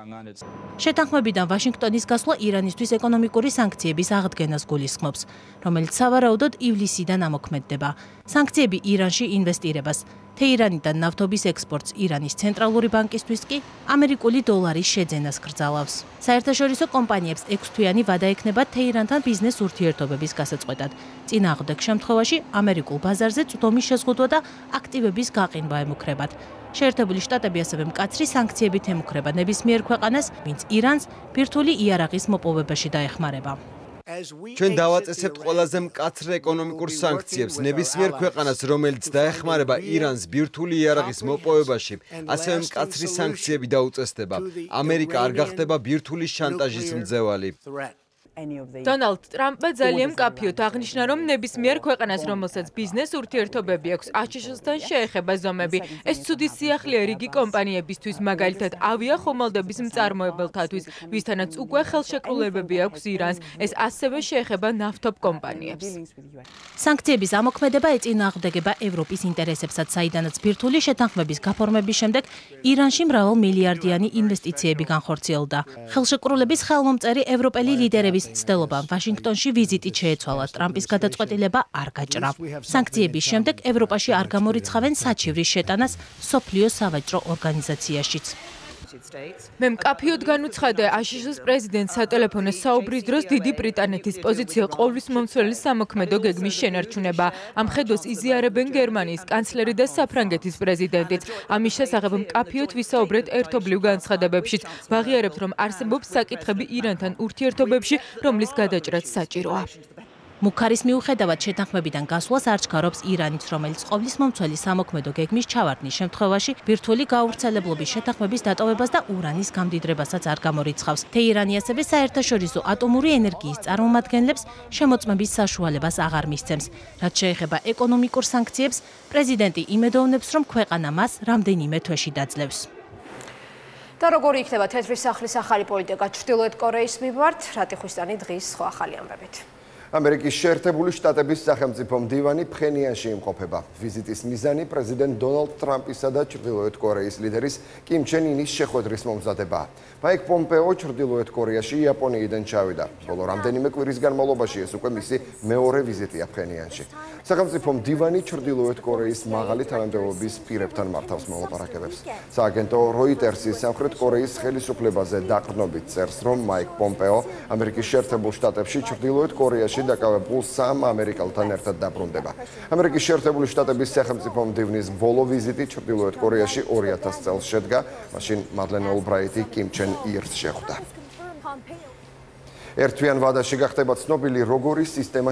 შეთანხმებიდან ვაშინგტონის გასვლა ირანისთვის ეკონომიკური სანქციების აღდგენას გულისხმობს, რომელიც სავარაუდოდ ივლისიდან ამოქმედდება. სანქციები ირანში ინვესტირებას, თეირანიდან ნავთობის ექსპორტს, ირანის ცენტრალური ბანკისთვის კი ამერიკული დოლარის შეძენას კრძალავს. საერთაშორისო კომპანიებს 6 თვიანი ვადა ექნება თეირანთან ბიზნეს ურთიერთობების გასაწყვეტად. წინააღმდეგ შემთხვევაში ამერიკულ ბაზარზე წვდომის შეზღუდვა და აქტივების გაყინვა ემუქრებათ. შეერთებული შტატები ასევე მკაცრი სანქციებით ემუქრება ნებისმიერ ქვეყანას, ვინც ირანს ბირთვული იარაღის მოპოვებაში დაეხმარება. ჩვენ დავაწესებთ ყველაზე მკაცრ ეკონომიკურ სანქციებს ნებისმიერ ქვეყანას, რომელიც დაეხმარება ირანს ბირთვული იარაღის მოპოვებაში, ასევე მკაცრი სანქციები დაუწესდება. ამერიკა არ გახდება ბირთვული შანტაჟის მძევალი. დონალდ ტრამპმა ძალიან მკაფიოდ აღნიშნა, რომ ნებისმიერ ქვეყანას, რომელსაც ბიზნეს ურთიერთობები აქვს აშშ-თან შეეხება ზომები, ეს ცუდი სიახლეა რიგი კომპანიებისთვის, მაგალითად ავიახომალდების მწარმოებელთათვის, ვისთანაც უკვე ხელშეკრულებები აქვს ირანს, ეს ასევე შეეხება ნავთობ კომპანიებს. სანქციების ამოქმედება ეწინააღმდეგება ევროპის ინტერესებსაც, საიდანაც ბირთვული შეთანხმების გაფორმების შემდეგ ირანში მრავალმილიარდიანი ინვესტიციები განხორციელდა. ხელშეკრულების ხელმომწერი ევროპელი ლიდერების მცდელობამ ვაშინგტონში ვიზიტით შეეცვალა, ტრამპის გადაწყვეტილება არ გაჭრა. სანქციების შემდეგ ევროპაში არ გამორიცხავენ საჩივრის შეტანას მსოფლიო სავაჭრო ორგანიზაციაშიც. მე მკაფიოდ განუცხადე აშშ-ის პრეზიდენტს სატელეფონო საუბრის დროს დიდი ბრიტანეთის პოზიცია ყოვლის მომცველი სამოქმედო გეგმის შენარჩუნება. ამ ხედვას იზიარებენ გერმანიის კანცლერი და საფრანგეთის პრეზიდენტიც. ამის შესახებ მკაფიოდ ვისაუბრეთ ერთობლივ განცხადებებშიც. ვაღიარებთ, რომ არსებობს საკითხები ირანთან ურთიერთობებში, რომლის გადაჭრაც საჭიროა. მუქარის მიუხედავად შეთანხმებიდან გასვლას არ ჩქარობს ირანიც, რომელიც ყოვლის მომცველი სამოქმედო გეგმის ჩავარდნის შემთხვევაში ბირთვული გაავრცელებლობის შეთანხმების დატოვებას და ურანის გამდიდრებასაც არ გამორიცხავს. თეირანი ასევე საერთაშორისო ატომური ენერგიის წარმომადგენლებს შემოწმების საშუალებას აღარ მისცემს. რაც შეეხება ეკონომიკურ სანქციებს, პრეზიდენტი იმედოვნებს, რომ ქვეყანა მას რამდენიმე თვეში დაძლევს. და როგორი იქნება თეთრი სახლის ახალი პოლიტიკა ჩრდილოეთ კორეის მიმართ, რატიხვისტანი დღის სხვა ახალი ამბებით. ამერიკის შეერთებული შტატების სახელმწიფო მდივანი ფხენიანში იმყოფება. ვიზიტის მიზანი პრეზიდენტ დონალდ ტრამპისა და ჩრდილოეთ კორეის ლიდერის კიმ ჩენ ინის შეხვედრის მომზადებაა. მაიკ პომპეო ჩრდილოეთ კორეაში იაპონიიდან ჩავიდა. ბოლო რამდენიმე კვირის განმავლობაში ეს უკვე მისი მეორე ვიზიტია ფხენიანში. სახელმწიფო მდივანი ჩრდილოეთ კორეის მაღალი თანამდებობის პირებთან მართავს მოლაპარაკებებს. სააგენტო როიტერსის სამხრეთ კორეის ხელისუფლებაზე დაყრდნობით წერს, რომ მაიკ პომპეო ამერიკის შეერთებულ შტატებში ჩრდილოეთ კორეაში დაკავებულ 3 ამერიკელთან ერთად დაბრუნდება. ამერიკის შეერთებული შტატების სახელმწიფო მდივნის ბოლო ვიზიტი ჩრდილოეთ კორეაში 2000 წელს შედგა, მაშინ მადლენ ოლბრაიტი კიმ ჩენ ირს შეხვდა. ერთვიან ვადაში გახდება ცნობილი, როგორი სისტემა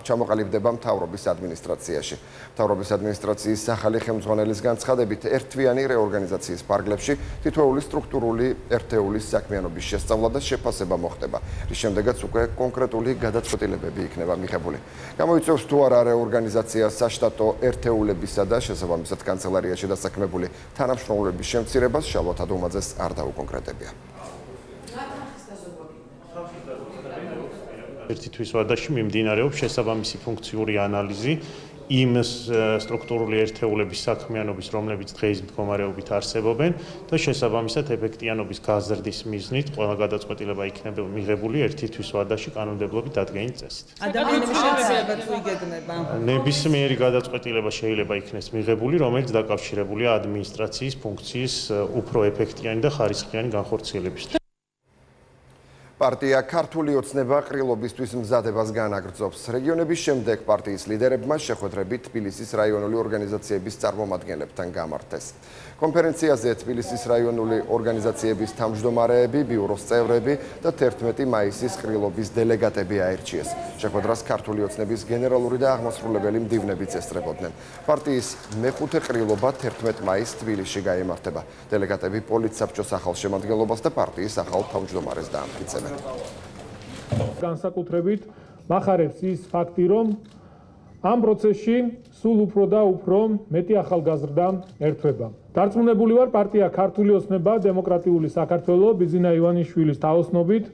ჩამოყალიბდება მთავრობის ადმინისტრაციაში. მთავრობის ადმინისტრაციის ახალი ხელმძღვანელის განცხადებით, ერთვიანი რეორგანიზაციის ფარგლებში თითოეული სტრუქტურული ერთეულის საქმიანობის შესწავლა და შეფასება მოხდება, რის შემდეგაც უკვე კონკრეტული გადაწყვეტილებები იქნება მიღებული. გამოიწვევს თუ არა რეორგანიზაცია საშტატო ერთეულებისა და შესაბამისად კანცელარიაში დასაქმებული თანამშრომლების შემცირებას შალვა თადუმაძეს არ დაუკონკრეტებია. ერთი თვის ვადაში მიმდინარეობს შესაბამისი ფუნქციური ანალიზი იმ სტრუქტურული ერთეულების საქმიანობის, რომლებიც დღეის მდგომარეობით არსებობენ და შესაბამისად ეფექტიანობის გაზრდის მიზნით ყველა გადაწყვეტილება იქნება მიღებული ერთი თვის ვადაში კანონმდებლობით დადგენილი წესით. ადამიანების შესაძლებლობა თუ იგეგმება? ნებისმიერი გადაწყვეტილება შეიძლება იქნეს მიღებული, რომელიც დაკავშირებულია ადმინისტრაციის ფუნქციის უფრო ეფექტიანი და ხარისხიანი განხორციელებისთან. პარტია ქართული ოცნება ყრილობისთვის მზადებას განაგრძობს. რეგიონების შემდეგ პარტიის ლიდერებმა შეხვედრებით თბილისის რაიონული ორგანიზაციების წარმომადგენლებთან გამართეს. კონფერენციაზე თბილისის რაიონული ორგანიზაციების თავმჯდომარეები, ბიუროს წევრები და 11 მაისის ყრილობის დელეგატები აირჩიეს. შეხვედრას ქართული ოცნების გენერალური და აღმასრულებელი მდივნებიც ესწრებოდნენ. პარტიის მეხუთე ყრილობა 11 მაისს თბილისში გაიმართება. დელეგატები პოლიტსაბჭოს ახალ შემადგენლობას და პარტიის ახალ თავმჯდომარეს დაამტკიცებენ. განსაკუთრებით მახარებს ის ფაქტი, რომ ამ პროცესში სულ უფრო და უფრო მეტი ახალგაზრდა ერთვება. დარწმუნებული ვარ, პარტია ქართული ოცნება დემოკრატიული საქართველო ბიზინა ივანიშვილის თაოსნობით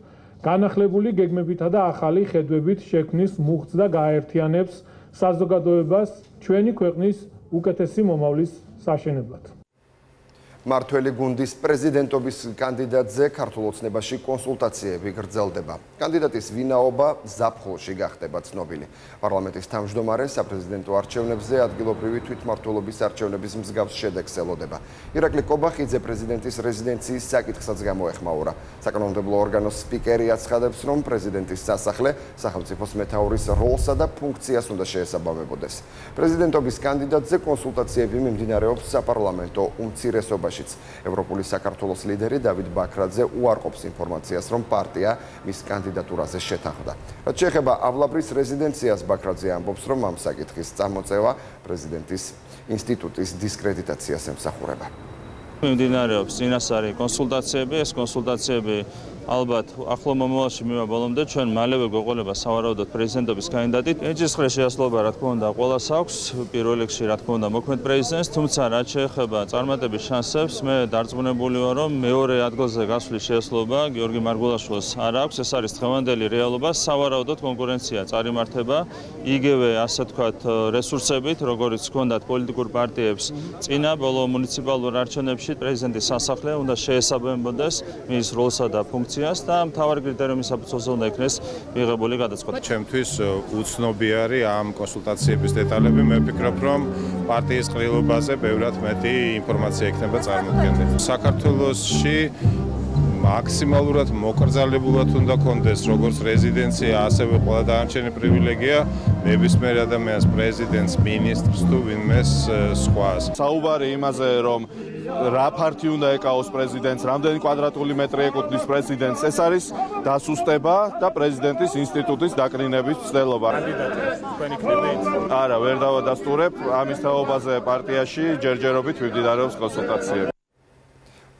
განახლებული გეგმებითა და ახალი ხედვებით შექმნის მუხტს და გააერთიანებს საზოგადოებას ჩვენი ქვეყნის უკეთესი მომავლის საშენებლად. მართველი გუნდის პრეზიდენტობის კანდიდატზე ქართულ ოცნებაში კონსულტაციები გრძელდება. კანდიდატის ვინაობა ზაფხულში გახდება ცნობილი. პარლამენტის თავმჯდომარე საპრეზიდენტო არჩევნებზე ადგილობრივი თვითმმართველობის არჩევნების მსგავს შედეგს ელოდება. ირაკლი კობახიძე პრეზიდენტის რეზიდენციის საკითხსაც გამოეხმაურა. საკანონმდებლო ორგანოს სპიკერი აცხადებს, რომ პრეზიდენტის სასახლე სახელმწიფოს მეთაურის როლსა და ფუნქციას უნდა შეესაბამებოდეს. პრეზიდენტობის კანდიდატზე კონსულტაციები მიმდინარეობს საპარლამენტო უმცირესობაში. ევროპული საქართველოს ლიდერი დავით ბაქრაძე უარყოფს ინფორმაციას, რომ პარტია მის კანდიდატურაზე შეთანხმდა. რაც შეეხება ავლაბრის რეზიდენციას, ბაქრაძე ამბობს, რომ ამ საკითხის წამოწევა პრეზიდენტის ინსტიტუტის დისკრედიტაციას ემსახურება. მიმდინარეობს წინასწარი კონსულტაციები, ეს კონსულტაციები ალბათ ახლო მომავალში მივა ბოლომდე ჩვენ მალევე გვეყოლება სავარაუდოდ პრეზიდენტობის კანდიდატი. ეჯისყრეს შეასრულება რა თქმა უნდა ყველას აქვს, პირველ რიგში რა თქმა უნდა მოქმედ პრეზიდენტს, თუმცა რაც შეეხება წარმატების შანსებს, მე დარწმუნებული ვარ, რომ მეორე ადგილზე გასვლის შეასრულება გიორგი მარგულაშვილს არ აქვს, ეს არის დღევანდელი რეალობა, სავარაუდოდ კონკურენცია წარიმართება, იგივე ასე ვთქვათ რესურსებით, როგორიც ჰქონდათ პოლიტიკურ პარტიებს წინა ბოლო მუნიციპალურ არჩევნებში პრეზიდენტის სასახლე უნდა შეესაბამებოდეს მის როლსა და ფუნქციას და მთავარი კრიტერიუმის საფუძველზე უნდა იქნეს მიღებული გადაწყვეტილება. ჩემთვის უცნობი არის ამ კონსულტაციების დეტალები. მე ვფიქრობ, რომ პარტიის ყრილობაზე ბევრად მეტი ინფორმაცია იქნება წარმოქმნილი. საქართველოში მაქსიმალურად მოკრძალებულად უნდა კონდეს როგორც რეზიდენცია, ასევე ყველა დანარჩენი პრივილეგია ნებისმიერ ადამიანს, პრეზიდენტს, მინისტრს თუ ვინმეს სხვას. საუბარი იმაზე, რომ რა ფართი უნდა ეკავოს პრეზიდენტს, რამდენი კვადრატული მეტრი ეკუთვნის პრეზიდენტს, ეს არის დასუსტება და პრეზიდენტის ინსტიტუტის დაკნინების ცდელობა. არა, ვერ დავადასტურებ, ამის თაობაზე პარტიაში ჯერჯერობით მიმდინარეობს კონსულტაციები.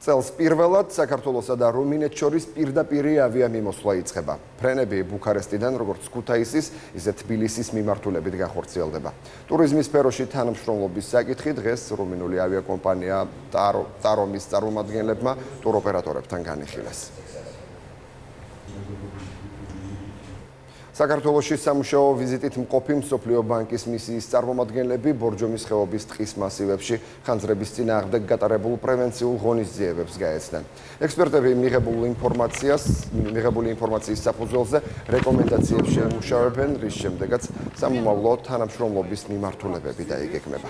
წელს პირველად საქართველოსა და რუმინეთს შორის პირდაპირი ავიამიმოსვლა იწყება. ფრენები ბუქარესტიდან, როგორც ქუთაისის, ისე თბილისის მიმართულებით განხორციელდება. ტურიზმის სფეროში თანამშრომლობის საკითხი დღეს რუმინული ავიაკომპანია ტარომის წარმომადგენლებმა ტუროპერატორებთან განიხილეს. საქართველოში სამუშაო ვიზიტით მყოფი მსოფლიო ბანკის მისიის წარმომადგენლები ბორჯომის ხეობის ტყის მასივებში ხანძრების წინააღმდეგ გატარებულ პრევენციულ ღონისძიებებს გაეცნენ. ექსპერტები მიღებული ინფორმაციის საფუძველზე რეკომენდაციებს შეიმუშავებენ, რის შემდეგაც სამომავლო თანამშრომლობის მიმართულებები დაიგეგმება.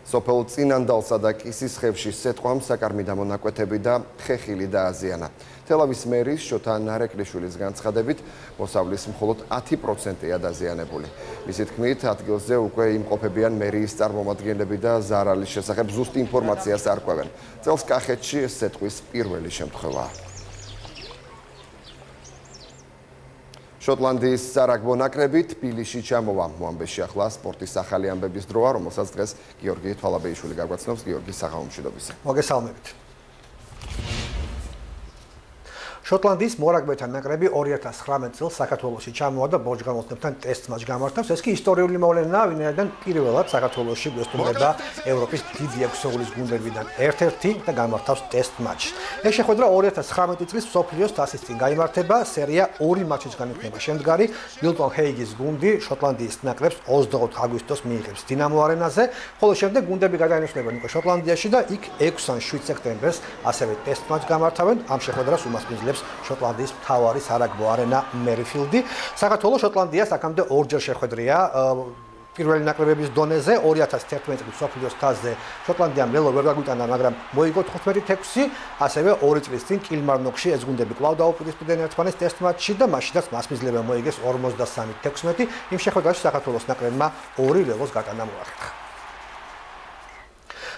სოფელ წინანდალსა და კისის ხევში სეტყვამ საკარმი დამონაკვეთები და ხეხილი დააზიანა. თელავის მერის შოთა ნარეკლიშვილის განცხადებით, მოსავლის მხოლოდ 10%-ია დაზიანებული. მისი თქმით, ადგილზე უკვე იმყოფებიან მერიის წარმომადგენლები და ზარალის შესახებ ზუსტ ინფორმაციას არ ყვევენ. წელს კახეთში ეს სეტყვის პირველი შემთხვევაა. შოტლანდიის სარაგბო ნაკრები თბილისში ჩამოვა. მოამბეში ახლა სპორტის ახალი ამბების დროა, რომელსაც დღეს გიორგი თვალაბეიშვილი გაგვაცნობს. გიორგი, საღამომშვიდობისა. მოგესალმებით. შოტლანდიის მორაგბეთა ნაკრები 2019 წელს საქართველოში ჩამოვა და ბორჯგამოსნებთან ტესტ მატჩს გამართავს. ეს კი ისტორიული მოვლენაა, ვინაიდან პირველად საქართველოში გვესტუმრება ევროპის დიდი ექვსოღლის გუნდებიდან ერთ-ერთი და გამართავს ტესტ მატჩს. ეს შეხვედრა 2019 წლის მსოფლიოს თასის წინ გაიმართება. სერია 2 მატჩისგან იქნება შემდგარი. მილტონ ჰეიგის გუნდი შოტლანდიის ნაკრებს 24 აგვისტოს მიიღებს დინამო არენაზე, ხოლო შემდეგ გუნდები გადაენიშნებიან უკვე შოტლანდიაში და იქ 6 ან 7 სექტემბერს ასევე ტესტ მატჩს გამართავენ. ამ შეხვედრას უმასპინძლებს შოტლანდიის მთავარი სარაგბო არენა მერიფილდი. საქართველოს შოტლანდიას აქამდე ორჯერ შეხვედრია პირველი ნაკრებების დონეზე 2011 წლის მსოფლიოს თასზე შოტლანდიამ ველო ვერ გაგვიტანა, მაგრამ მოიგო 15-6, ასევე 2 წლის წინ კილმარნოკში ეს გუნდები კვლავ დაუპირისპირდნენ ერთმანეთს ტესტ მატჩში და მაშინაც მასპინძლება მოიგეს 53-16. იმ შეხვედრაში საქართველოს ნაკრებმა 2 ველოს გატანა მოახერხა.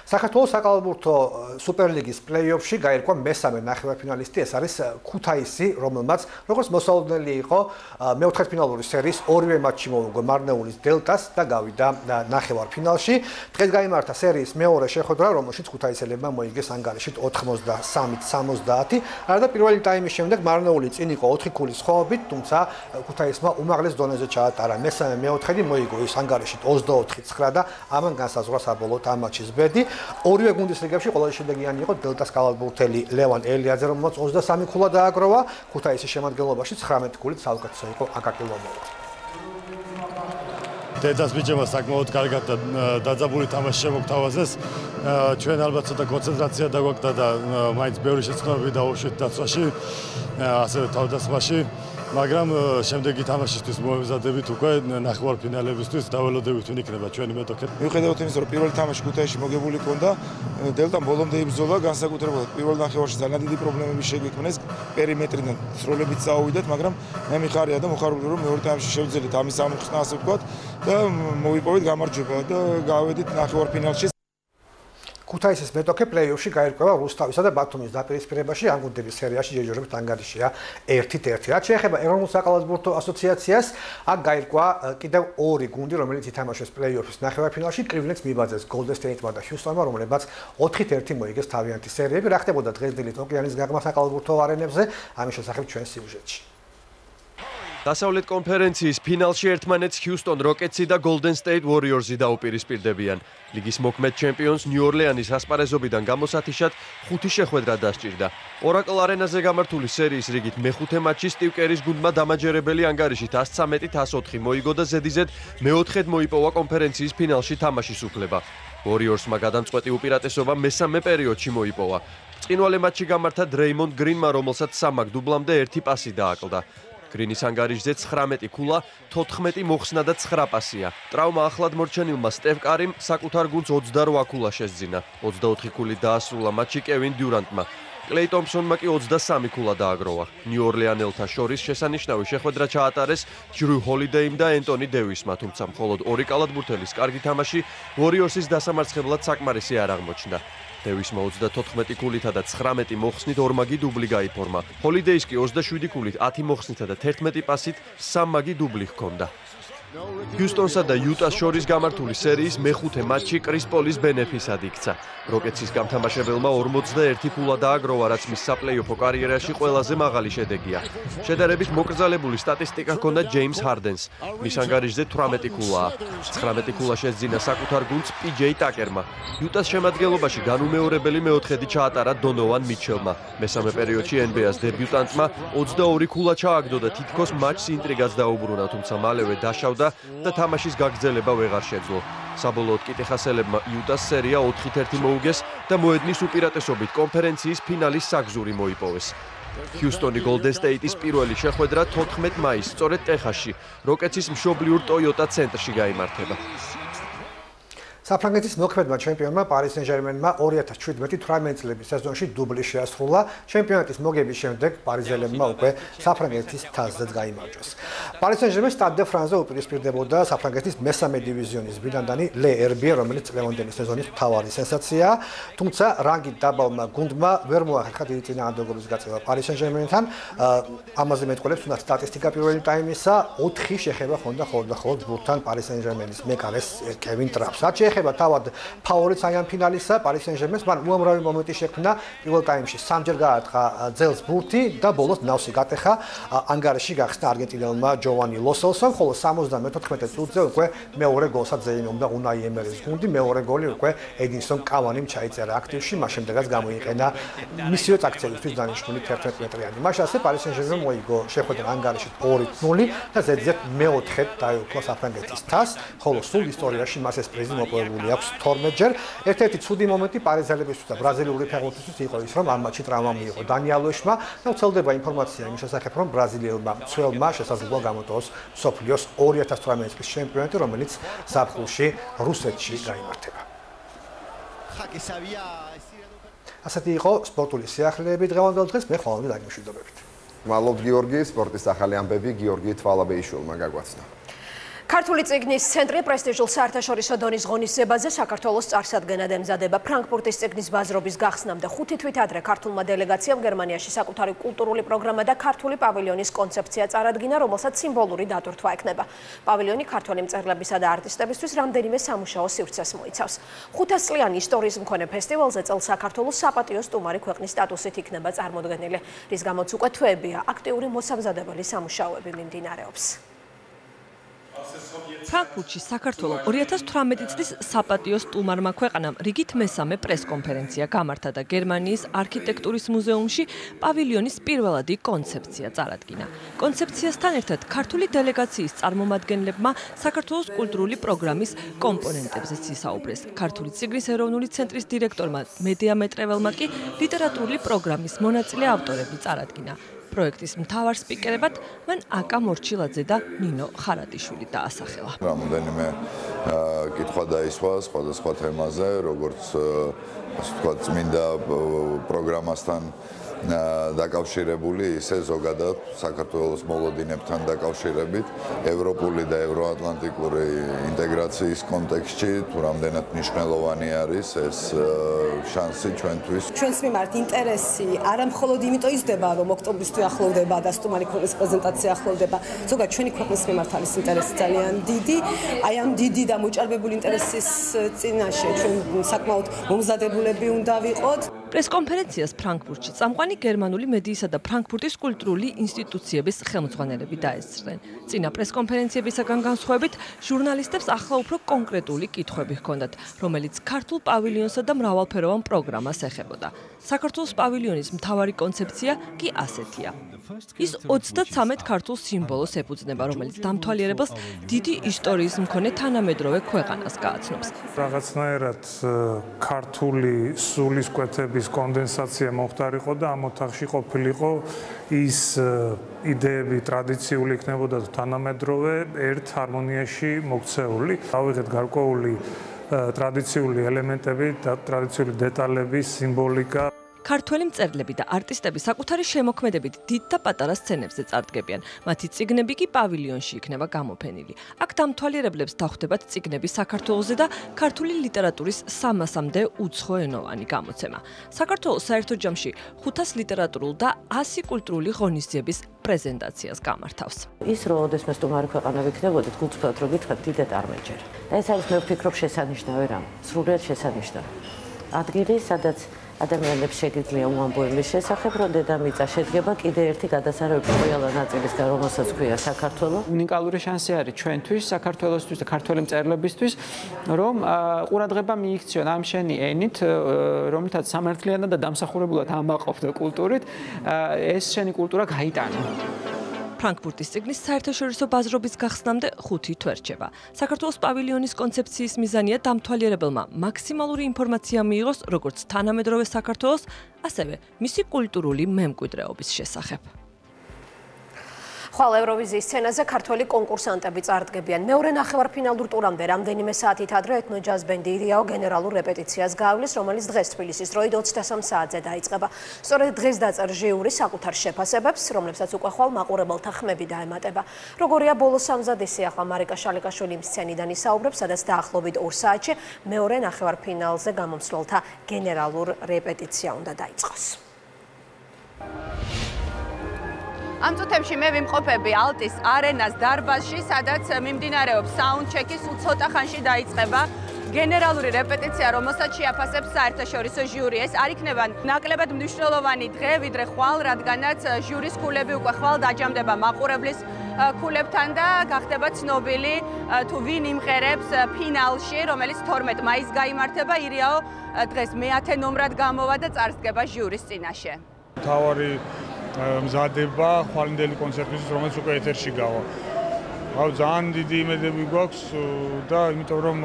საქართველოს საკალათბურთო სუპერლიგის პლეი-ოფში გაირკვა მესამე ნახევარფინალისტი, ეს არის ქუთაისი, რომელმაც როგორც მოსალოდნელი იყო მეოთხედფინალური სერიის ორივე მატჩი მოუგო მარნეულის დელტას და გავიდა ნახევარფინალში. დღეს გაიმართა სერიის მეორე შეხვედრა, რომელშიც ქუთაისელებმა მოიგეს ანგარიშით 93-70. არადა პირველი ტაიმის შემდეგ მარნეული წინ იყო 4 ქულის სხვაობით, თუმცა ქუთაისმა უმაღლეს დონეზე ჩაატარა. მესამე მეოთხედი მოიგო ის ანგარიშით 24-9 და ამან განსაზღვრა საბოლოოდ ამ მაჩის ბედი. ორივე გუნდის რიგებში ყველაზე შედეგიანი იყო დელტას კალათბურთელი ლევან ელიაძე, რომელმაც 23 ქულა დააგროვა. ქუთაისის შემადგენლობაში 19 ქულით საუკეთესო იყო აკაკი ლომოვა. დედას ბიჭებმა საკმაოდ კარგად და დაძაბული თამაში შემოგთავაზეს. ჩვენ ალბათ ცოტა კონცენტრაცია დაგვაქვს და მაინც ბევრი შეცდომები დავუშვით დაცვაში, ასევე თავდასხმაში. მაგრამ შემდეგი თამაშისთვის მომეზადებით უკვე ნახევარფინალებისთვის დაველოდებით ვინ იქნება ჩვენი მეტოქე. მიუხედავად იმისა, რომ პირველი თამაში ქუთაისში მოგებული ჰქონდა, დელტამ ბოლომდე იბრძოლა, განსაკუთრებულად პირველ ნახევარში ძალიან დიდი პრობლემები შეგვიქმნეს, პერიმეტრიდან სროლებით წავიდეთ, მაგრამ მე მიხარია და მოხარული რომ მეორე თამაში შევძელით ამის ამოხსნა, ასე ვთქვათ, და მოვიპოვეთ გამარჯვება და გავედით ნახევარფინალში. ქუთაისის მეტოქე პლეი-ოფში გაირკვევა რუსთავისა და ბათუმის დაპირისპირებაში, ამ გუნდების სერიაში ჯერჯერობით ანგარიშია 1-1. რაც შეეხება ეროვნულ საკალათბურთო ასოციაციას, აქ გაირკვა კიდევ 2 გუნდი, რომელიც ითამაშეს პლეი-ოფის ნახევარფინალში, კლივლენდს მიბაძეს გოლდენ სტეიტმა და ჰიუსტონმა, რომლებაც 4-1 მოიგეს თავიანთი სერიები. რა ხდებოდა დღესდღეობით ოკეანის გაღმა საკალათბურთო არენებზე, ამის შესახებ ჩვენ სიუჟეტში. დასავლეთ კონფერენციის ფინალში ერთმანეთს ჰიუსტონ როკეტსი და გოლდენ სტეიტ ვორიორსი დაუპირისპირდებიან. ლიგის მოქმედ ჩემპიონს ნიუ-ორლეანის ასპარეზობიდან გამოსათიშად 5 შეხვედრა დასჭირდა. ორაკლ არენაზე გამართული სერიის რიგით მეხუთე მატჩი სტივ კერის გუნდმა დამაჯერებელი ანგარიშით 113-104 მოიგო და ზედიზედ მეოთხედ მოიპოვა კონფერენციის ფინალში თამაშის უფლება. ვორიორსმა გადამწყვეტი უპირატესობა მესამე პერიოდში მოიპოვა. ბრწყინვალე მატჩი გამართა დრეიმონდ გრინმა, რომელსაც 3 დუბლამდე 1 პასი დააკლდა. გრინის ანგარიშზე 19 ქულა, 14 მოხსნა და 9 პასია. ტრავმა ახლად მორჩენილმა სტევ კარიმ საკუთარ გუნდს 28 ქულა შესძინა. 24 ქულით დაასრულა მატჩი კევინ დიურანტმა. კლეი ტომპსონმა კი 23 ქულა დააგროვა. ნიუ-ორლეანელთა შორის შესანიშნავი შეხვედრა ჩაატარეს ჯრუ ჰოლიდეიმ და ენტონი დევისმა, თუმცა მხოლოდ 2 კალათბურთელის კარგი თამაში ვორიორსის დასამარცხებლად საკმარისი არ აღმოჩნდა. დევისმა 34 ქულითა და 19 მოხსნით ორმაგი დუბლი გაიფორმა. ჰოლიდეის კი 27 ქულით 10 მოხსნითა და 11 პასით 3 მაგი დუბლი ჰქონდა. ჰიუსტონსა და იუტას შორის გამართული სერიის მეხუთე მატჩი კრის პოლის ბენეფისად იქცა. როკეტსის გამთამაშებელმა 41 ქულა დააგროვა, რაც მის საპლეი-ოფო კარიერაში ყველაზე მაღალი შედეგია. შედარებით მოკრძალებული სტატისტიკა ჰქონდა ჯეიმს ჰარდენს. მის ანგარიშზე 18 ქულაა. 19 ქულა შესძინა საკუთარ გუნდს პიჯეი ტაკერმა. იუტას შემადგენლობაში განუმეორებელი მეოთხედი ჩაატარა დონოვან მიჩელმა. მესამე პერიოდში NBA-ს დებიუტანტმა 22 ქულა ჩააგდო და თითქოს მატჩს ინტრიგაც დაუბრუნა, თუმცა მალევე დაშავდა და თამაშის გაგრძელება ვეღარ შეძლო. საბოლოოდ კი ტეხასელებმა იუტას სერია 4-1 მოუგეს და მოედნის უპირატესობით კონფერენციის ფინალის საგზური მოიპოვეს. ჰიუსტონი გოლდენ სტეიტის პირველი შეხვედრა 14 მაისს სწორედ ტეხასში, როკეტსის მშობლიურ ტოიოტა ცენტრში გაიმართება. საფრანგეთის მოქმედმა ჩემპიონმა პარი სენ-ჟერმენმა 2017-18 წლების სეზონში დუბლი შეასრულა. ჩემპიონატის მოგების შემდეგ პარიზელებმა უკვე საფრანგეთის თასზეც გაიმარჯვეს. პარი სენ-ჟერმენი სტად დე ფრანსზე უპირისპირდებოდა საფრანგეთის მესამე დივიზიონის გვინანდანი ლე ერბიე, რომელიც წლევანდელი სეზონის მთავარი სენსაციაა, თუმცა რანგით დაბალმა გუნდმა ვერ მოახერხა დიდი წინააღმდეგობის გაწევა პარი სენ-ჟერმენთან. ამაზე მეტყველებს თუნდაც სტატისტიკა პირველი ტაიმისა, 4 შეხება ჰქონდა ხოლმე ბურთთან პარი სენ-ჟერმენის მეკარეს კევინ ტრაპს. შეეხება თავად ფავორიტს აი ამ ფინალისა, Paris Saint-Germain-ს, მან უამრავი მომენტი შექმნა პირველ ტაიმში, სამჯერ გაარტყა ძელს ბურთი და ბოლოს ნავსი გატეხა ანგარიში გახსნა არგენტინელმა ჯოვანი ლოსელსომ, ხოლო 74 წუთზე უკვე მეორე გოლსაც ზეიმობდა უნაი ემერის გუნდი, მეორე გოლი უკვე ედინსონ კავანიმ ჩაიწერა აქტივში, მას შემდეგაც გამოიყენა მისივე წაქცევისთვის დანიშნული 11 მეტრიანი. მას ასე Paris Saint-Germain მოიგო შეხვედრა ანგარიში 2-0 და ზედიზედ მეოთხედ დაეუფლა საფრანგეთის თასს, ხოლო სულ ისტორიაში მას ეს პრიზი მოპოვებული აქვს 12-ჯერ. ერთ-ერთი ცუდი მომენტი პარიზელებისთვის და ბრაზილიური ფეხბურთისთვის იყო ის, რომ ამ მატჩში ტრავმა მიიღო დანი ალვესმა და ვრცელდება ინფორმაცია იმის შესახებ, რომ ბრაზილიელმა მცველმა შესაძლოა გამოტოვოს მსოფლიოს 2018 წლის ჩემპიონატი, რომელიც ზაფხულში რუსეთში გაიმართება. ასეთი იყო სპორტული სიახლეები დღევანდელ დღეს, მე ხოლმე დაგიმშვიდობებით. მადლობთ გიორგი, სპორტის ახალი ამბები გიორგი თვალაბეიშვილმა გაგვაცნა. ქართული წიგნის ცენტრი პრესტიჟულ საერთაშორისო დონის ღონისძიებაზე საქართველოს წარსადგენად ემზადება. ფრანკფურტის წიგნის ბაზრობის გახსნამდე 5 თვით ადრე ქართულმა დელეგაციამ გერმანიაში საკუთარი კულტურული პროგრამა და ქართული პავილიონის კონცეფცია წარადგინა, რომელსაც სიმბოლური დატვირთვა ექნება. პავილიონი ქართველი მწერლებისა და არტისტებისთვის რამდენიმე სამუშაო სივრცეს მოიცავს. 500 წლიანი ისტორიის მქონე ფესტივალზე წელს საქართველოს საპატიო სტუმარი ქვეყნის სტატუსით იქნება წარმოდგენილი, რის გამოც უკვე თვეებია აქტიური მოსამზადებელი სამუშაოები მიმდინარეობს. ფრანკფურტში საქართველოს 2018 წლის საპატიო სტუმარმა ქვეყანამ რიგით მესამე პრესკონფერენცია გამართა და გერმანიის არქიტექტურის მუზეუმში პავილიონის პირველადი კონცეფცია წარადგინა. კონცეფციასთან ერთად ქართული დელეგაციის წარმომადგენლებმა საქართველოს კულტურული პროგრამის კომპონენტებზეც ისაუბრეს. ქართული წიგნის ეროვნული ცენტრის დირექტორმა მედია მეტრეველმა კი ლიტერატურული პროგრამის მონაწილე ავტორები წარადგინა. პროექტის მთავარ სპიკერებად მან აკა მორჩილაძე და ნინო ხარატიშვილი დაასახელა. რამოდენიმე კითხვა დაისვა სხვადასხვა თემაზე, როგორც ასე ვთქვათ, წმინდა პროგრამასთან დაკავშირებული, ისე ზოგადად საქართველოს მოლოდინებთან დაკავშირებით, ევროპული და ევროატლანტიკური ინტეგრაციის კონტექსტში თუ რამდენად მნიშვნელოვანი არის ეს შანსი ჩვენთვის. ჩვენს მიმართ ინტერესი არა მხოლოდ იმიტომ იზრდება, რომ ოქტომბრის ახლოვდება და სტუმარი ქვეყნის პრეზენტაცია ახლოვდება, ზოგადად ჩვენი ქვეყნის მიმართ არის ინტერესი ძალიან დიდი. აი ამ დიდი და მოჭარბებული ინტერესის წინაშე ჩვენ საკმაოდ მომზადებულები უნდა ვიყოთ. პრესკონფერენციას ფრანკფურტში წამყვანი გერმანული მედიისა და ფრანკფურტის კულტურული ინსტიტუციების ხელმძღვანელები დაესწრნენ. წინა პრესკონფერენციებისაგან განსხვავებით, ჟურნალისტებს ახლა უფრო კონკრეტული კითხვები ჰქონდათ, რომელიც ქართულ პავილიონსა და მრავალფეროვან პროგრამას ეხებოდა. საქართველოს პავილიონის მთავარი კონცეფცია კი ასეთია. ის 33 ქართულ სიმბოლოს ეფუძნება, რომელიც დამთვალიერებელს დიდი ისტორიის მქონე თანამედროვე ქვეყანას გააცნობს. რაღაცნაირად ქართული სულისკვეთების კონდენსაცია მომხდარიყო და ამ ოთახში ყოფილიყო ის იდეები ტრადიციული იქნებოდა თანამედროვე ერთ ჰარმონიაში მოქცეული. ავიღეთ გარკვეული ტრადიციული ელემენტები და ტრადიციული დეტალები, სიმბოლიკა. ქართველი მწერლები და არტისტები საკუთარი შემოქმედებით დიდ და პატარა სცენებზე წარდგებიან. მათი წიგნები კი პავილიონში იქნება გამოფენილი. აქ დამთვალიერებლებს დახვდებათ წიგნები საქართველოზე და ქართული ლიტერატურის 300-მდე უცხოენოვანი გამოცემა. საქართველოს საერთო ჯამში 500 ლიტერატურულ და 100 კულტურული ღონისძიების პრეზენტაციას გამართავს. ის როდეს მე სტუმარი ქვეყანა ვიქნებოდეთ, გულწრფელად რო გითხრათ, დიდად არ მეჯერა. და ეს არის მე ვფიქრობ შესანიშნავი რამ, სრულიად შესანიშნავი. ადგილი, სადაც ადამიანებს შეგიძლია უამბოები შესახებ, რომ დედამიწა შედგება კიდე ერთი გადასარევების ყველა ნაწილისგან, რომელსაც ქვია საქართველო. უნიკალური შანსი არის ჩვენთვის, საქართველოსთვის და ქართველი მწერლებისთვის, რომ ყურადღება მიიქციონ ამ შენი ენით, რომელთაც სამართლიანად და დამსახურებულად ამაყობთ კულტურით, ეს შენი კულტურა გაიტანა. ფრანკფურტის წიგნის საერთაშორისო ბაზრობის გახსნამდე 5 თვე რჩება. საქართველოს პავილიონის კონცეფციის მიზანია დამთვალიერებელმა მაქსიმალური ინფორმაცია მიიღოს როგორც თანამედროვე საქართველოს, ასევე მისი კულტურული მემკვიდრეობის შესახებ. ხვალ ევროვიზიის სცენაზე ქართველი კონკურსანტები წარდგებიან. მეორე ნახევარფინალურ ტურამდე რამდენიმე საათით ადრე ეთნოჯაზ ბენდი ირიაო გენერალურ რეპეტიციას გავლის, რომელიც დღეს თბილისის დროით 23 საათზე დაიწყება. სწორედ დღეს დაწერა ჟიური საკუთარ შეფასებებს, რომლებსაც უკვე ხვალ მაყურებელთა ხმები დაემატება. როგორია ბოლო სამზადისი, ახლა მარიკა შალიკაშვილი იმ სცენიდან ისაუბრებს, სადაც დაახლოებით 2 საათში მეორე ნახევარფინალზე გამომცვლელთა გენერალურ რეპეტიცია უნდა დაიწყოს. ამ წუთებში მე ვიმყოფები ალტის არენას დარბაზში, სადაც მიმდინარეობს საუნდჩეკი, სულ ცოტა ხანში დაიწყება გენერალური რეპეტიცია, რომელსაც შეაფასებს საერთაშორისო ჟიური. ეს არ იქნება ნაკლებად მნიშვნელოვანი დღე, ვიდრე ხვალ, რადგანაც ჟურის ქულები უკვე ხვალ დაჯამდება მაყურებლის ქულებთან და გახდება ცნობილი თუ ვინ იმღერებს ფინალში, რომელიც 12 მაისს გაიმართება. ირიაო დღეს მე-10 ნომრად გამოვა და წარსდგება ჟურის წინაშე. თავარი მზადება ხვალინდელი კონცერტისთვის, რომელიც უკვე ეთერში გავა. ძალიან დიდი იმედები გვაქვს და იმიტომ რომ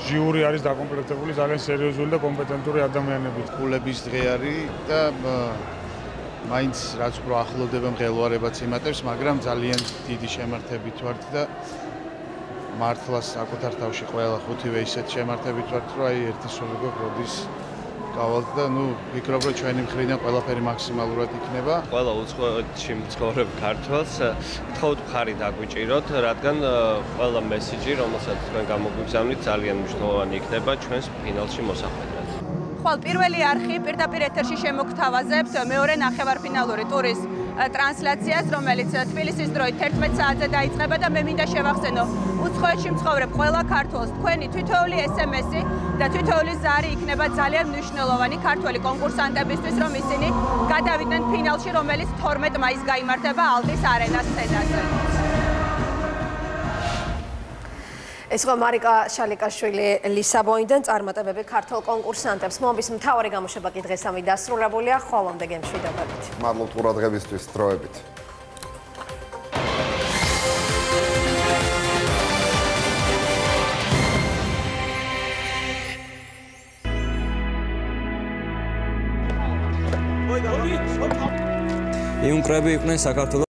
ჟიური არის დაკომპლექტებული ძალიან სერიოზული და კომპეტენტური ადამიანებით. ქულების დღე არის და მაინც რაც უფრო ახლოვდება მღელვარებაც იმატებს, მაგრამ ძალიან დიდი შემართებით ვართ და მართლაც საკუთარ თავში ყველა ხუთივე ისეთ შემართებით ვართ, რომ აი ერთი სული გვაქვს როდის გავალთ და ვფიქრობ, რომ ჩვენი მხრიდან ყველაფერი მაქსიმალურად იქნება. ყველა უცხოეთში მცხოვრებ ქართველს გთხოვთ მხარი დაგვიჭიროთ, რადგან ყველა მესიჯი, რომელსაც თქვენ გამოგვიგზავნით, ძალიან მნიშვნელოვანი იქნება ჩვენს ფინალში მოსახვედრად. ხვალ პირველი არხი პირდაპირ ეთერში შემოგთავაზებთ მეორე ნახევარფინალური ტურის ტრანსლაციას, რომელიც თბილისის დროით 11 საათზე დაიწყება და მე მინდა შევახსენო უცხოეთში მცხოვრებ ყველა ქართველს თქვენი თითოეული SMS-ი და თითოეული ზარი იქნება ძალიან მნიშვნელოვანი ქართველი კონკურსანტებისთვის, რომ ისინი გადავიდნენ ფინალში, რომელიც 12 მაისს გაიმართება ალტის არენას სცენაზე. ეს იყო მარიკა შალიკაშვილი ლისაბონიდან წარმატებები ქართულ კონკურსანტებს. მომბის მთავარი გამოშვება კი დღესამე დასრულებულია. ხოლომდე გემშვიდობებით. მადლობთ ყურადღებისთვის, დროებით. იუნკრები იყვნენ საქართველოს